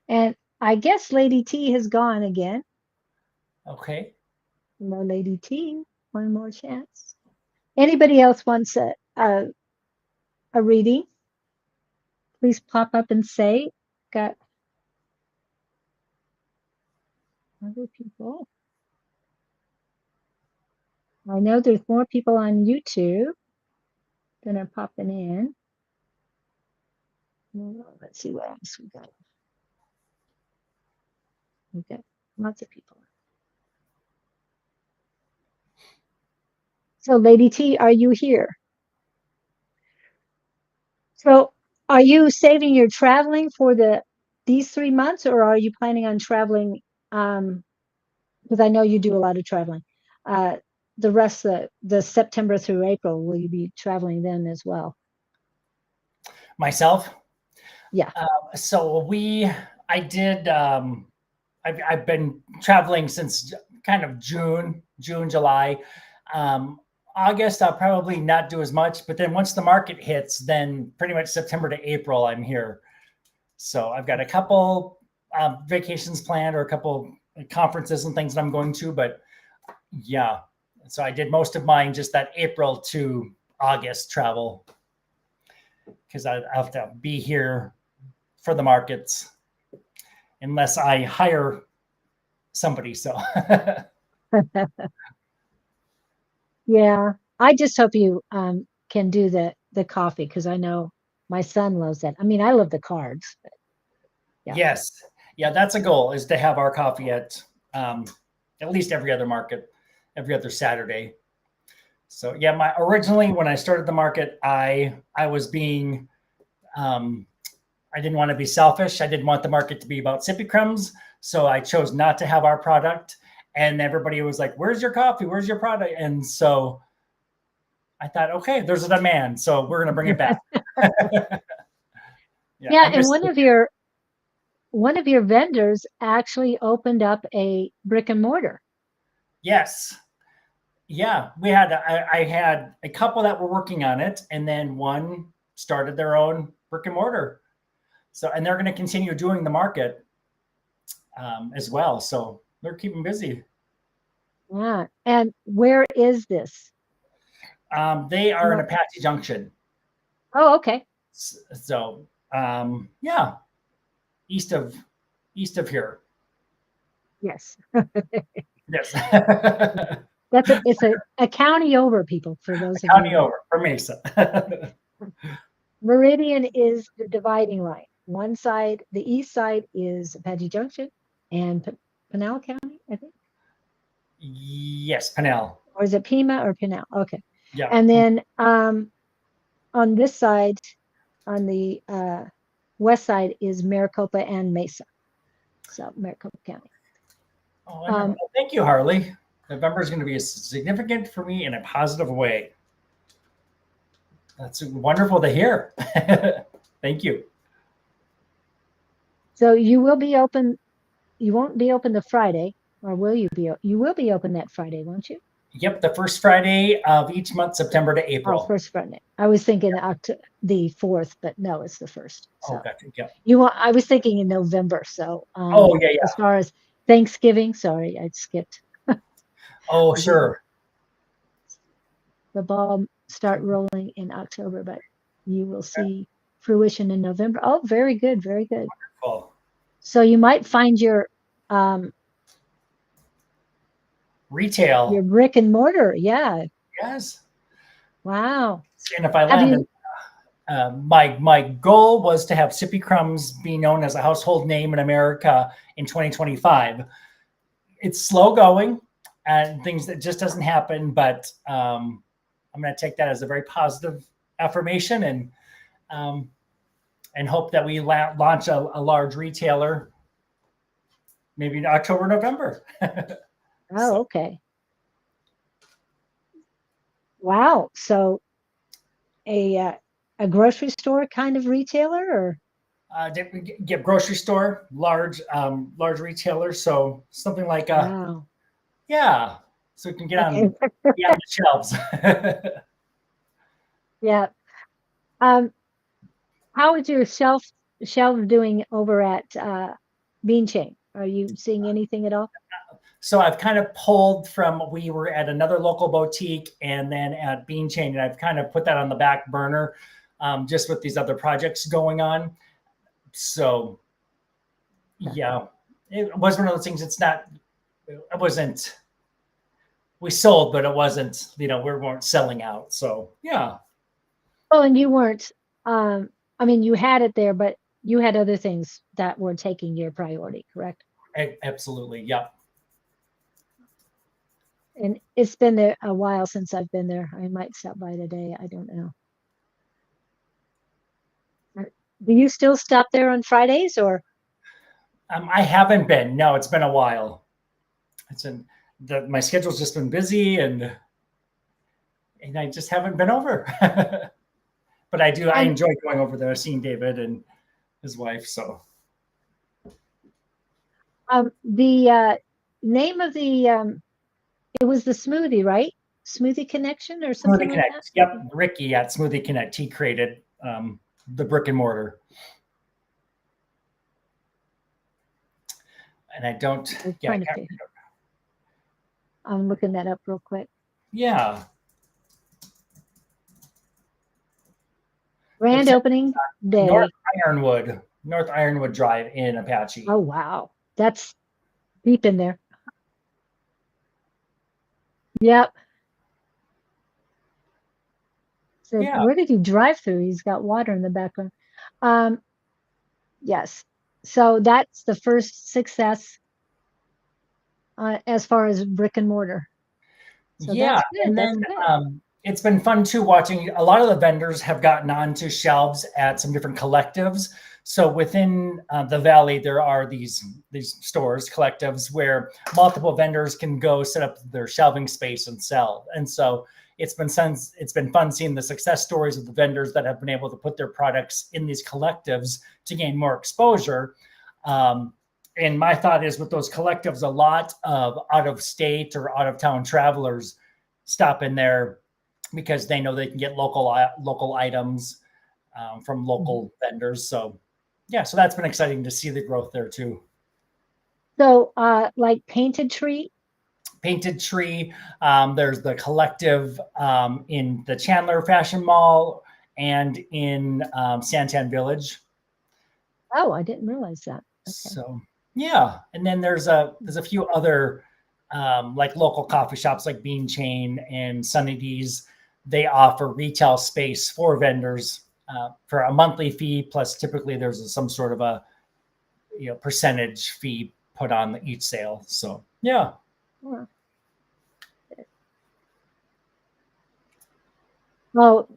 And I guess Lady T has gone again. Okay. No, Lady T, one more chance. Anybody else wants a reading? Please pop up and say. Got other people. I know there's more people on YouTube that are popping in. Let's see what else we got. Okay. Lots of people. So, Lady T, are you here? So, are you saving your traveling for these 3 months, or are you planning on traveling? Because I know you do a lot of traveling. Uh, the rest of the September through April, will you be traveling then as well? Myself. Yeah. So I did. I've been traveling since kind of July. Um, August, I'll probably not do as much, but then once the market hits, then pretty much September to April, I'm here. So I've got a couple vacations planned or a couple conferences and things that I'm going to, but yeah. So I did most of mine just that April to August travel because I have to be here for the markets unless I hire somebody. So Yeah. I just hope you can do the coffee because I know my son loves that. I mean, I love the cards. But yeah. yes, yeah, that's a goal is to have our coffee um, at least every other market, every other Saturday. So yeah, my originally when I started the market, I was being um, I didn't want to be selfish. I didn't want the market to be about Sippy Crumbs, so I chose not to have our product. And everybody was like, "Where's your coffee? Where's your product?" And so I thought, okay, there's a demand, so we're going to bring it back. Yeah, Yeah, I and miss. one of your vendors actually opened up a brick and mortar. Yes, yeah, I had a couple that were working on it, and then one started their own brick and mortar. So, and they're going to continue doing the market as well. So they're keeping busy. Yeah. And where is this? They are in No. Apache Junction. Oh, okay. So yeah, east of east of here. Yes. Yes, It's a county over, people, for those of county you. over for Mesa. Meridian is the dividing line. One side, the east side is Apache Junction and Pinal County, I think. Yes, Panel. Or is it Pima or Pinal? Okay. Yeah. And then on this side, on the west side is Maricopa and Mesa. So Maricopa County. Oh, wonderful. Um, Well, thank you, Harley. November is going to be significant for me in a positive way. That's wonderful to hear. Thank you. so you will be open. You won't be open the Friday, or will you be? You will be open that Friday, won't you? Yep, the first Friday of each month, September to Oh, April. first Friday. I was thinking the fourth, but no, it's the first. Oh, So gotcha. Yep. you want? I was thinking in November. So Oh, yeah, as yeah. far as Thanksgiving, sorry, I skipped. Oh, The sure. the ball start rolling in October, but you will see fruition in November. Oh, very good, very good. Cool. So you might find um your Retail. brick and mortar. Yeah. Yes. Wow. And if I Have land, you my goal was to have Sippy Crumbs be known as a household name in America in 2025. It's slow going and things that just doesn't happen, but I'm going to take that as a very positive affirmation um, and hope that we launch a large retailer maybe in October, November. Oh, So, okay. Wow. So a a grocery store kind of retailer or get grocery store, large retailer. So something like wow. yeah, so we can get Okay. on be on the shelves. Yeah. Um, how is your shelf doing over at Bean Chain? Are you seeing anything at all? So I've kind of pulled from we were at another local boutique and then at Bean Chain, and I've kind of put that on the back burner just with these other projects going on. So yeah, it was one of those things. It's not. It wasn't. We sold, but it wasn't. We weren't selling out. So yeah. Oh, and you weren't. I mean, you had it there, but you had other things that were taking your priority, correct? Absolutely. Yep. And it's been there a while since I've been there. I might stop by today. I don't know. Do you still stop there on Fridays or? I haven't been. No, it's been a while. It's been my schedule's just been busy, and I just haven't been over. But I do. I And enjoy going over there, seeing David and his wife. So the name of the it was the smoothie, right? Smoothie Connection or something Smoothie like that. Connect. Yep, Ricky at Smoothie Connect. He created the brick and mortar, and I don't. We're Yeah, I trying to can't. figure. I'm looking that up real quick. Yeah. Grand opening day. North Ironwood Drive in Apache. Oh wow, that's deep in there. Yep. So Yeah. where did he drive through? He's got water in the background. Um, yes. So that's the first success as far as brick and mortar. So Yeah, that's good. and That's then good. it's been fun too watching. A lot of the vendors have gotten onto shelves at some different collectives. So within the valley, there are these stores, collectives, where multiple vendors can go set up their shelving space and sell. And so it's been fun seeing the success stories of the vendors that have been able to put their products in these collectives to gain more exposure. And my thought is with those collectives, a lot of out of state or out of town travelers stop in there because they know they can get local items from local vendors. So yeah, so that's been exciting to see the growth there too. So like Painted Tree. Painted Tree. There's the collective in the Chandler Fashion Mall and in Santan Village. Oh, I didn't realize that. Okay. So yeah, and then there's a few other like local coffee shops like Bean Chain and Sunny D's. They offer retail space for vendors for a monthly fee. Plus, typically there's some sort of a percentage fee put on each sale. So yeah. Yeah. Well,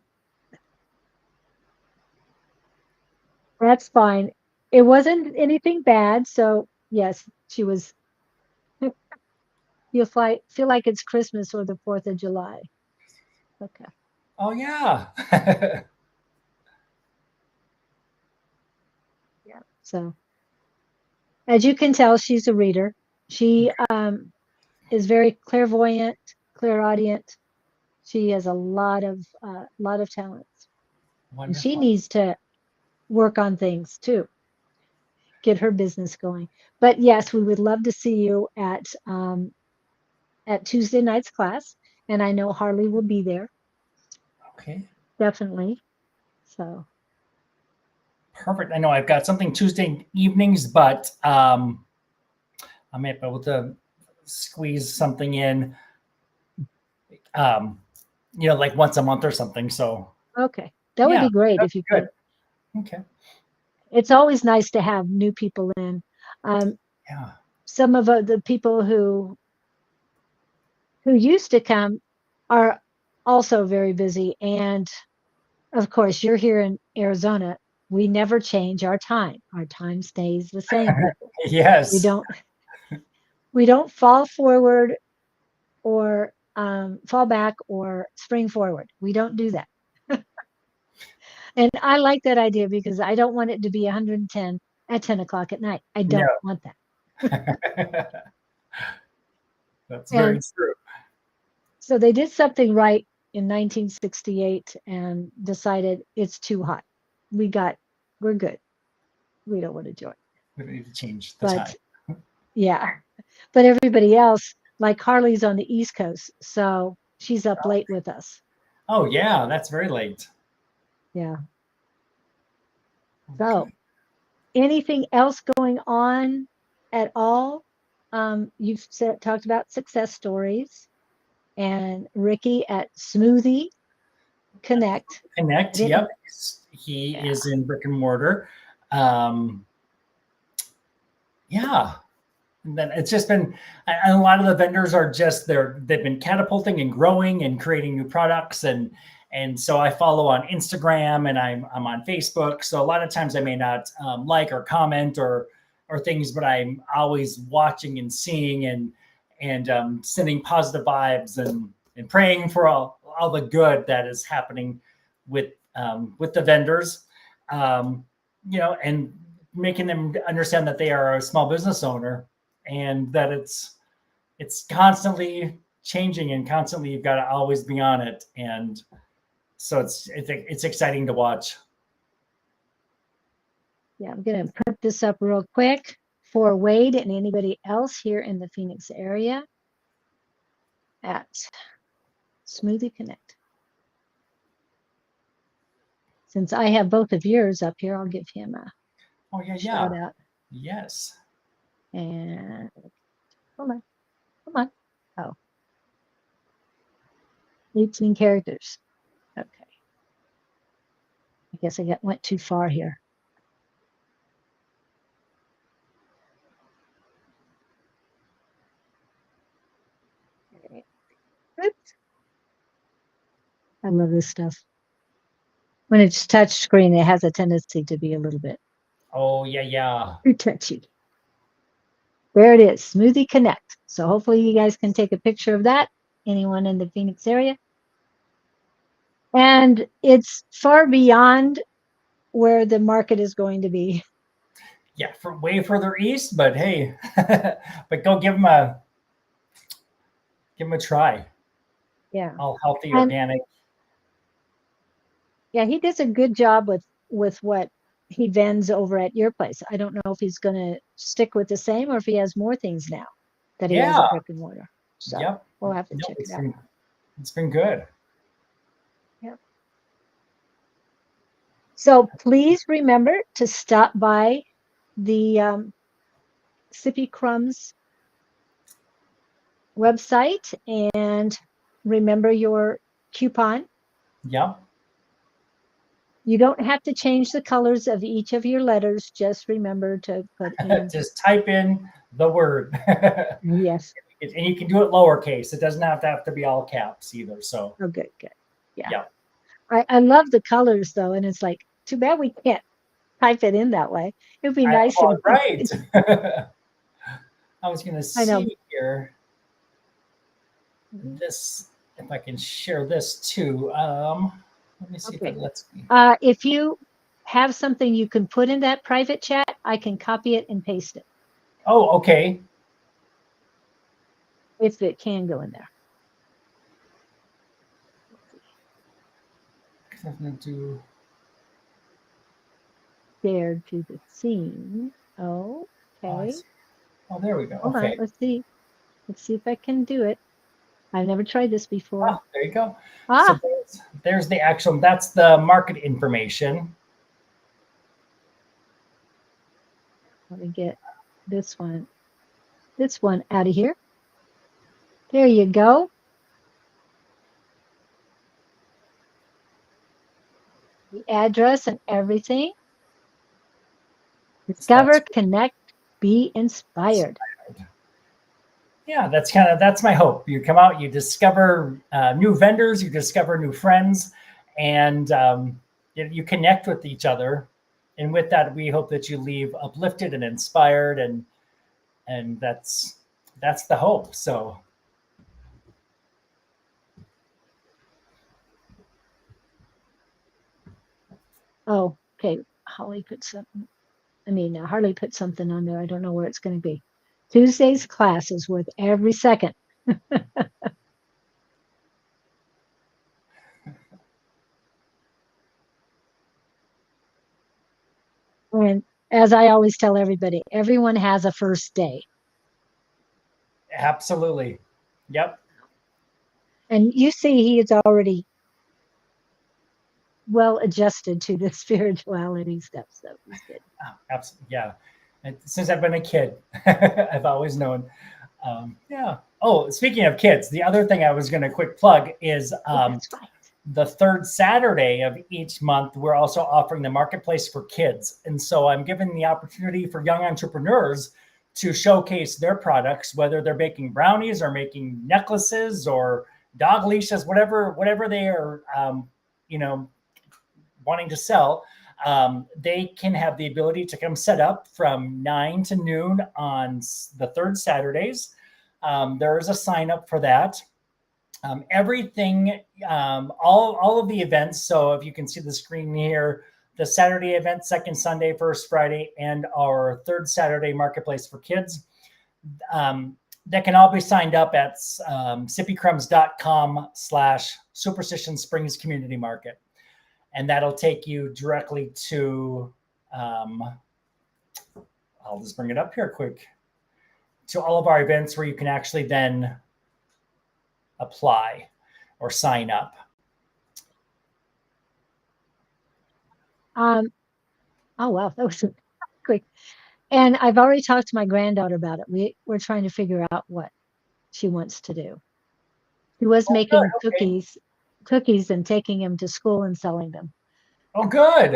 that's fine. It wasn't anything bad. So yes, she was. You'll feel like it's Christmas or the 4th of July. Okay. Oh yeah. Yeah. So as you can tell, she's a reader. She is very clairvoyant, clairaudient. She has a lot of talents, and she Wonderful. needs to work on things too, get her business going. But yes, we would love to see you at Tuesday night's class, and I know Harley will be there Okay. definitely. So Perfect. I know I've got something Tuesday evenings, but I may be able to squeeze something in, like once a month or something. So okay, that would yeah, be great that's if you good. could. Okay. It's always nice to have new people in. Um, Yeah. some of the people who used to come are also very busy, and of course, you're here in Arizona. We never change our time. Our time stays the same, people. We Yes. don't we don't fall forward or fall back or spring forward. We don't do that. And I like that idea because I don't want it to be 110 at 10 o'clock at night. I No. don't want that. That's very And true. so they did something right in 1968 and decided it's too hot. We're good. We don't want to join. We need to change the time. But yeah, but everybody else, like Harley's on the East Coast, so she's up late with us. Oh yeah, that's very late. Yeah. Okay. So anything else going on at all? You've talked about success stories and Ricky at Smoothie Connect. I Connect. didn't, Yep. He yeah. is in brick and mortar. Um, yeah. And then it's just been, and a lot of the vendors are just they've been catapulting and growing and creating new products. And so I follow on Instagram and I'm on Facebook. So a lot of times I may not like or comment or things, but I'm always watching and seeing and sending positive vibes and praying for all the good that is happening with the vendors, and making them understand that they are a small business owner and that it's constantly changing and constantly you've got to always be on it. And so it's exciting to watch. Yeah, I'm going to put this up real quick for Wade and anybody else here in the Phoenix area at Smoothie Connect. Since I have both of yours up here, I'll give him a shout out. Yes. And come on. Oh, 18 characters. Okay. I guess I went too far here. Okay. Oops. I love this stuff. When it's touch screen, it has a tendency to be a little bit. Oh, yeah. Too touchy. There it is, Smoothie Connect. So hopefully you guys can take a picture of that, anyone in the Phoenix area. And it's far beyond where the market is going to be. Yeah, way further east, but hey, but go give them a try. Yeah. All healthy, organic. Yeah, he does a good job with what he vends over at your place. I don't know if he's going to stick with the same or if he has more things now that he has a brick and mortar. So we'll have to check it out. It's been good. Yep. So please remember to stop by the Sippy Crumbs website and remember your coupon. Yep. You don't have to change the colors of each of your letters. Just remember to put in. Just type in the word. Yes. And you can do it lowercase. It doesn't have to be all caps either. So. Oh, good. Yeah. I love the colors though, and it's like too bad we can't type it in that way. It would be nice. Right. I was going to see here. This, if I can share this too. Let me see if it lets me. If you have something you can put in that private chat, I can copy it and paste it. Oh, okay. If it can go in there. I'm going to do. Share to the scene. Oh, okay. Oh, there we go. Hold on. Let's see. Let's see if I can do it. I've never tried this before. Oh, there you go. So there's the actual, that's the market information. Let me get this one out of here. There you go. The address and everything. Discover, connect, be inspired. Yeah, that's my hope. You come out, you discover new vendors, you discover new friends, and you connect with each other. And with that, we hope that you leave uplifted and inspired, and that's the hope. So. Oh, okay. Harley put something on there. I don't know where it's going to be. Tuesday's class is worth every second. And as I always tell everybody, everyone has a first day. Absolutely. Yep. And you see he is already well adjusted to the spirituality stuff. So he's good. Oh, absolutely. Yeah. Since I've been a kid, I've always known. Yeah. Oh, speaking of kids, the other thing I was going to quick plug is the third Saturday of each month, we're also offering the marketplace for kids. And so I'm giving the opportunity for young entrepreneurs to showcase their products, whether they're baking brownies or making necklaces or dog leashes, whatever they are, you know, wanting to sell. They can have the ability to come set up from 9 to noon on the third Saturdays. There is a sign up for that. Everything, all of the events. So if you can see the screen here, the Saturday event, second Sunday, first Friday, and our third Saturday marketplace for kids, that can all be signed up at sippycrumbs.com/Superstition Springs Community Market. And that'll take you directly to, I'll just bring it up here quick, to all of our events where you can actually then apply or sign up. Oh, wow. That was quick. And I've already talked to my granddaughter about it. We're trying to figure out what she wants to do. She was making Okay. cookies and taking them to school and selling them. Oh, good.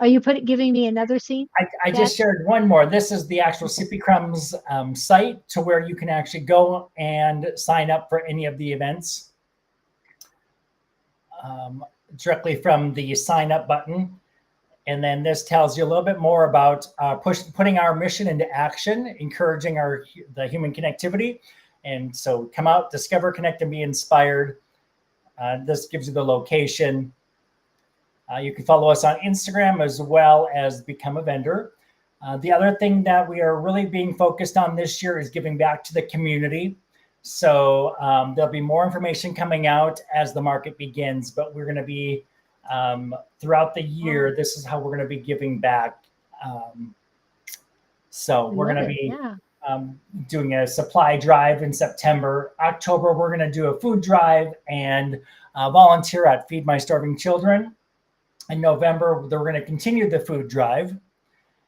Are you giving me another scene? I just shared one more. This is the actual Sippy Crumbs site to where you can actually go and sign up for any of the events directly from the sign up button. And then this tells you a little bit more about putting our mission into action, encouraging the human connectivity. And so come out, discover, connect, and be inspired. This gives you the location. You can follow us on Instagram as well as become a vendor. The other thing that we are really being focused on this year is giving back to the community. So there'll be more information coming out as the market begins, but we're going to be throughout the year, this is how we're going to be giving back. So we're going to be doing a supply drive in September. October, we're going to do a food drive and volunteer at Feed My Starving Children. In November, we're going to continue the food drive.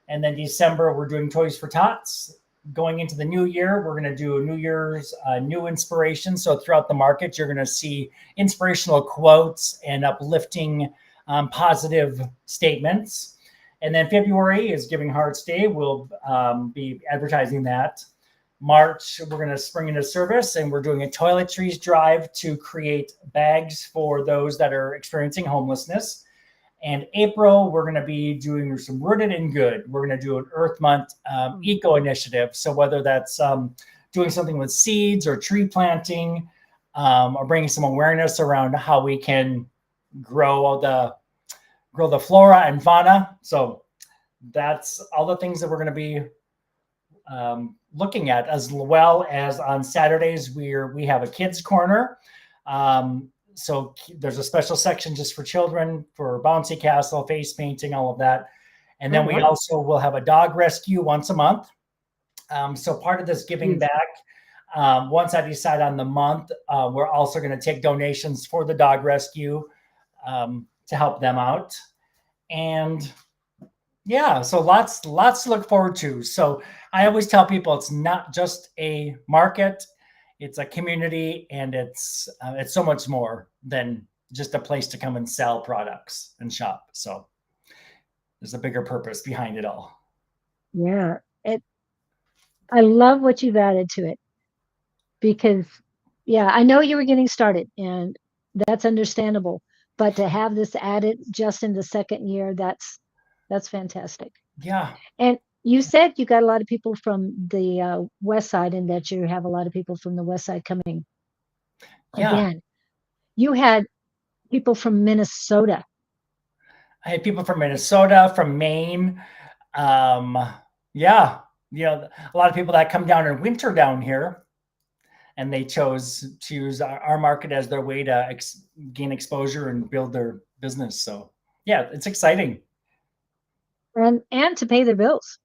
And then December, we're doing Toys for Tots. Going into the new year, we're going to do a New Year's new inspiration. So throughout the market, you're going to see inspirational quotes and uplifting positive statements. And then February is Giving Hearts Day. We'll be advertising that. March, we're going to spring into service, and we're doing a toiletries drive to create bags for those that are experiencing homelessness. And April, we're going to be doing some Rooted in Good. We're going to do an Earth Month eco initiative. So whether that's doing something with seeds or tree planting, or bringing some awareness around how we can grow the flora and fauna. So that's all the things that we're going to be looking at, as well as on Saturdays we have a kids corner. So there's a special section just for children, for bouncy castle, face painting, all of that. And then we also will have a dog rescue once a month. So part of this giving back, once I decide on the month, we're also going to take donations for the dog rescue to help them out. And yeah, so lots to look forward to. So I always tell people it's not just a market. It's a community, and it's so much more than just a place to come and sell products and shop. So there's a bigger purpose behind it all. Yeah, I love what you've added to it, because, yeah, I know you were getting started, and that's understandable. But to have this added just in the second year, that's fantastic. Yeah. And you said you got a lot of people from the west side, and that you have a lot of people from the west side coming. Yeah. Again, you had people from Minnesota. I had people from Minnesota, from Maine. Yeah. You know, a lot of people that come down in winter down here, and they chose to use our market as their way to gain exposure and build their business. So yeah, it's exciting. And to pay their bills.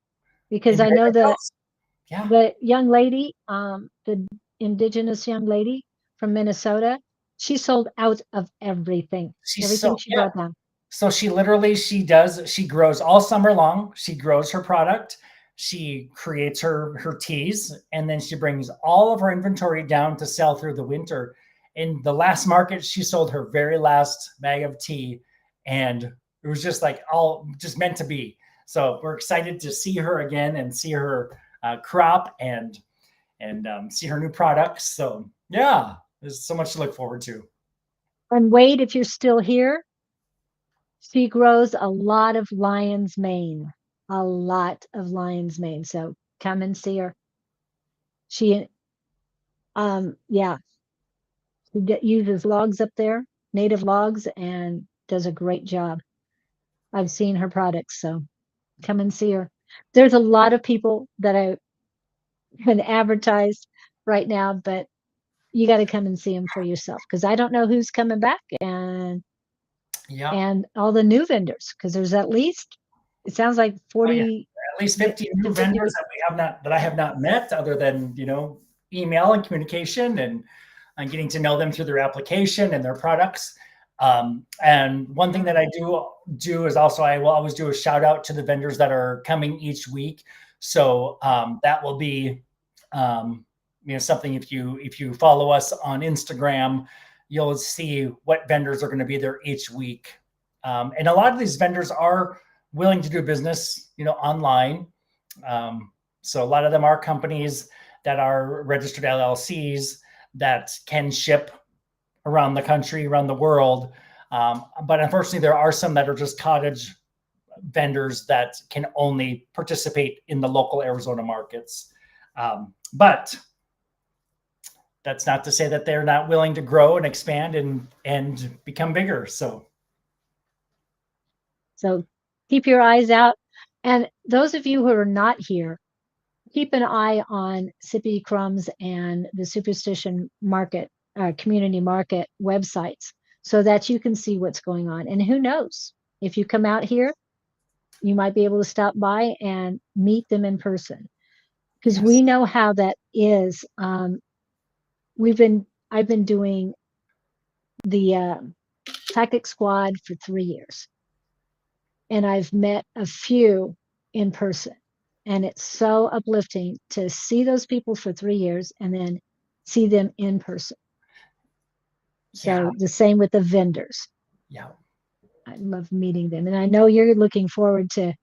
Because I know the young lady, the indigenous young lady from Minnesota, she sold out of everything. Everything she brought down. So she grows all summer long. She grows her product. She creates her teas, and then she brings all of her inventory down to sell through the winter. In the last market, she sold her very last bag of tea, and it was just like all just meant to be. So we're excited to see her again and see her crop and see her new products. So yeah, there's so much to look forward to. And Wade, if you're still here, she grows a lot of lion's mane, a lot of lion's mane. So come and see her. She, yeah, uses logs up there, native logs, and does a great job. I've seen her products, so come and see her. There's a lot of people that I can advertise right now, but you got to come and see them for yourself because I don't know who's coming back Yeah, and all the new vendors because there's at least it sounds like oh yeah, 40 at least 50 new to 50. vendors that I have not met, other than email and communication and getting to know them through their application and their products. And one thing that I do is also I will always do a shout out to the vendors that are coming each week. So that will be something if you follow us on Instagram, you'll see what vendors are going to be there each week. And a lot of these vendors are willing to do business, online. So a lot of them are companies that are registered LLCs that can ship around the country, around the world. But unfortunately, there are some that are just cottage vendors that can only participate in the local Arizona markets. But that's not to say that they're not willing to grow and expand and become bigger. So keep your eyes out. And those of you who are not here, keep an eye on Sippy Crumbs and the Superstition Market, Community Market websites so that you can see what's going on. And who knows, if you come out here, you might be able to stop by and meet them in person because yes. we know how that is. I've been doing the tactic squad for 3 years and I've met a few in person. And it's so uplifting to see those people for 3 years and then see them in person. Yeah. So the same with the vendors. Yeah. I love meeting them. And I know you're looking forward to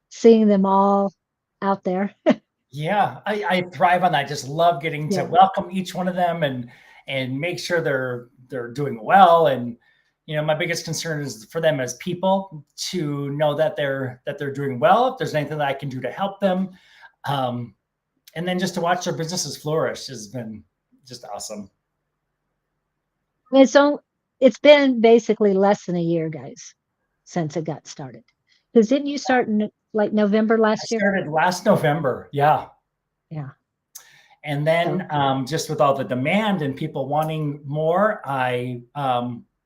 seeing them all out there. Yeah, I thrive on that. I just love getting to Yeah. welcome each one of them and make sure they're doing well. And my biggest concern is for them as people to know that they're doing well. If there's anything that I can do to help them, and then just to watch their businesses flourish has been just awesome. It's been basically less than a year, guys, since it got started. Because didn't you start in like November I last year? started last November. Yeah. Yeah. And then just with all the demand and people wanting more, I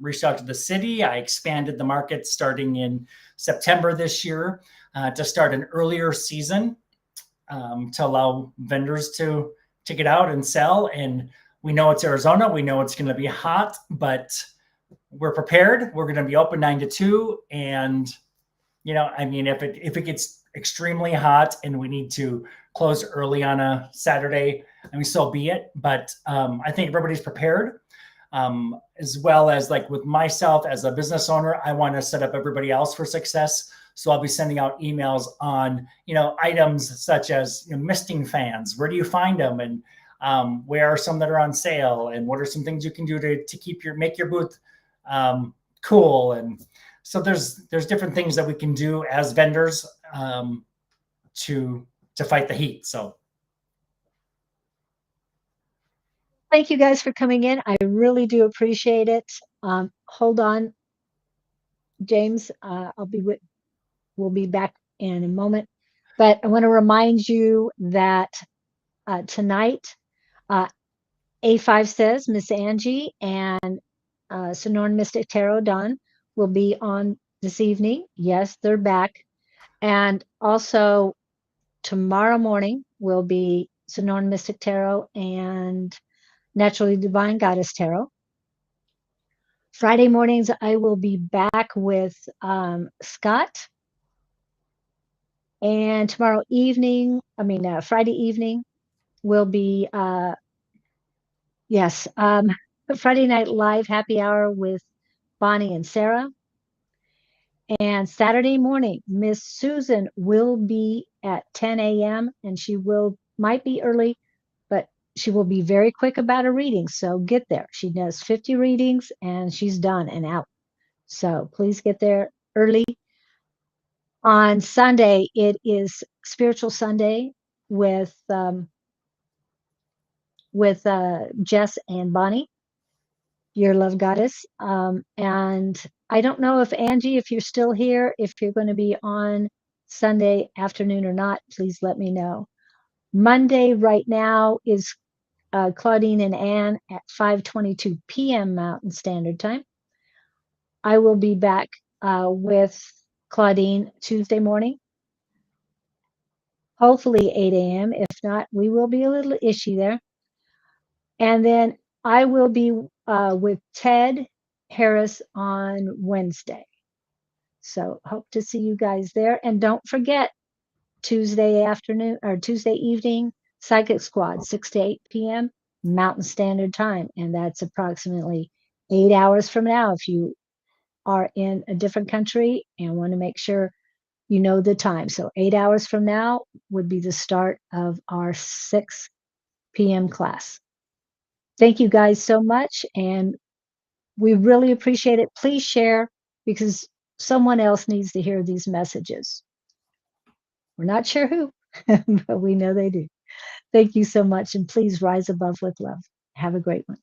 reached out to the city. I expanded the market starting in September this year to start an earlier season to allow vendors to get out and sell. And we know it's Arizona. We know it's going to be hot, but we're prepared. We're going to be open 9 to 2. And, if it gets extremely hot and we need to close early on a Saturday, so be it. But I think everybody's prepared, as well as like with myself as a business owner, I want to set up everybody else for success. So I'll be sending out emails on, items such as misting fans. Where do you find them? And where are some that are on sale? And what are some things you can do to make your booth cool? And so there's different things that we can do as vendors to fight the heat. So thank you guys for coming in. I really do appreciate it. Hold on, James. We'll be back in a moment. But I want to remind you that tonight, A5 says Miss Angie and Sonoran Mystic Tarot Dawn will be on this evening. Yes, they're back. And also tomorrow morning will be Sonoran Mystic Tarot and Naturally Divine Goddess Tarot. Friday mornings, I will be back with Scott. And Friday evening will be, Friday Night Live happy hour with Bonnie and Sarah. And Saturday morning, Miss Susan will be at 10 a.m. and she will might be early, but she will be very quick about her readings. So get there. She does 50 readings and she's done and out. So please get there early. On Sunday, it is Spiritual Sunday with Jess and Bonnie, your love goddess. And I don't know if Angie, if you're still here, if you're going to be on Sunday afternoon or not, please let me know. Monday right now is Claudine and Anne at 5:22 p.m. Mountain Standard Time. I will be back with Claudine Tuesday morning, hopefully 8 a.m. If not, we will be a little ishy there. And then I will be with Ted Harris on Wednesday. So hope to see you guys there. And don't forget Tuesday afternoon or Tuesday evening, Psychic Squad, 6 to 8 p.m. Mountain Standard Time. And that's approximately 8 hours from now if you are in a different country and want to make sure you know the time. So 8 hours from now would be the start of our 6 p.m. class. Thank you guys so much. And we really appreciate it. Please share because someone else needs to hear these messages. We're not sure who, but we know they do. Thank you so much. And please rise above with love. Have a great one.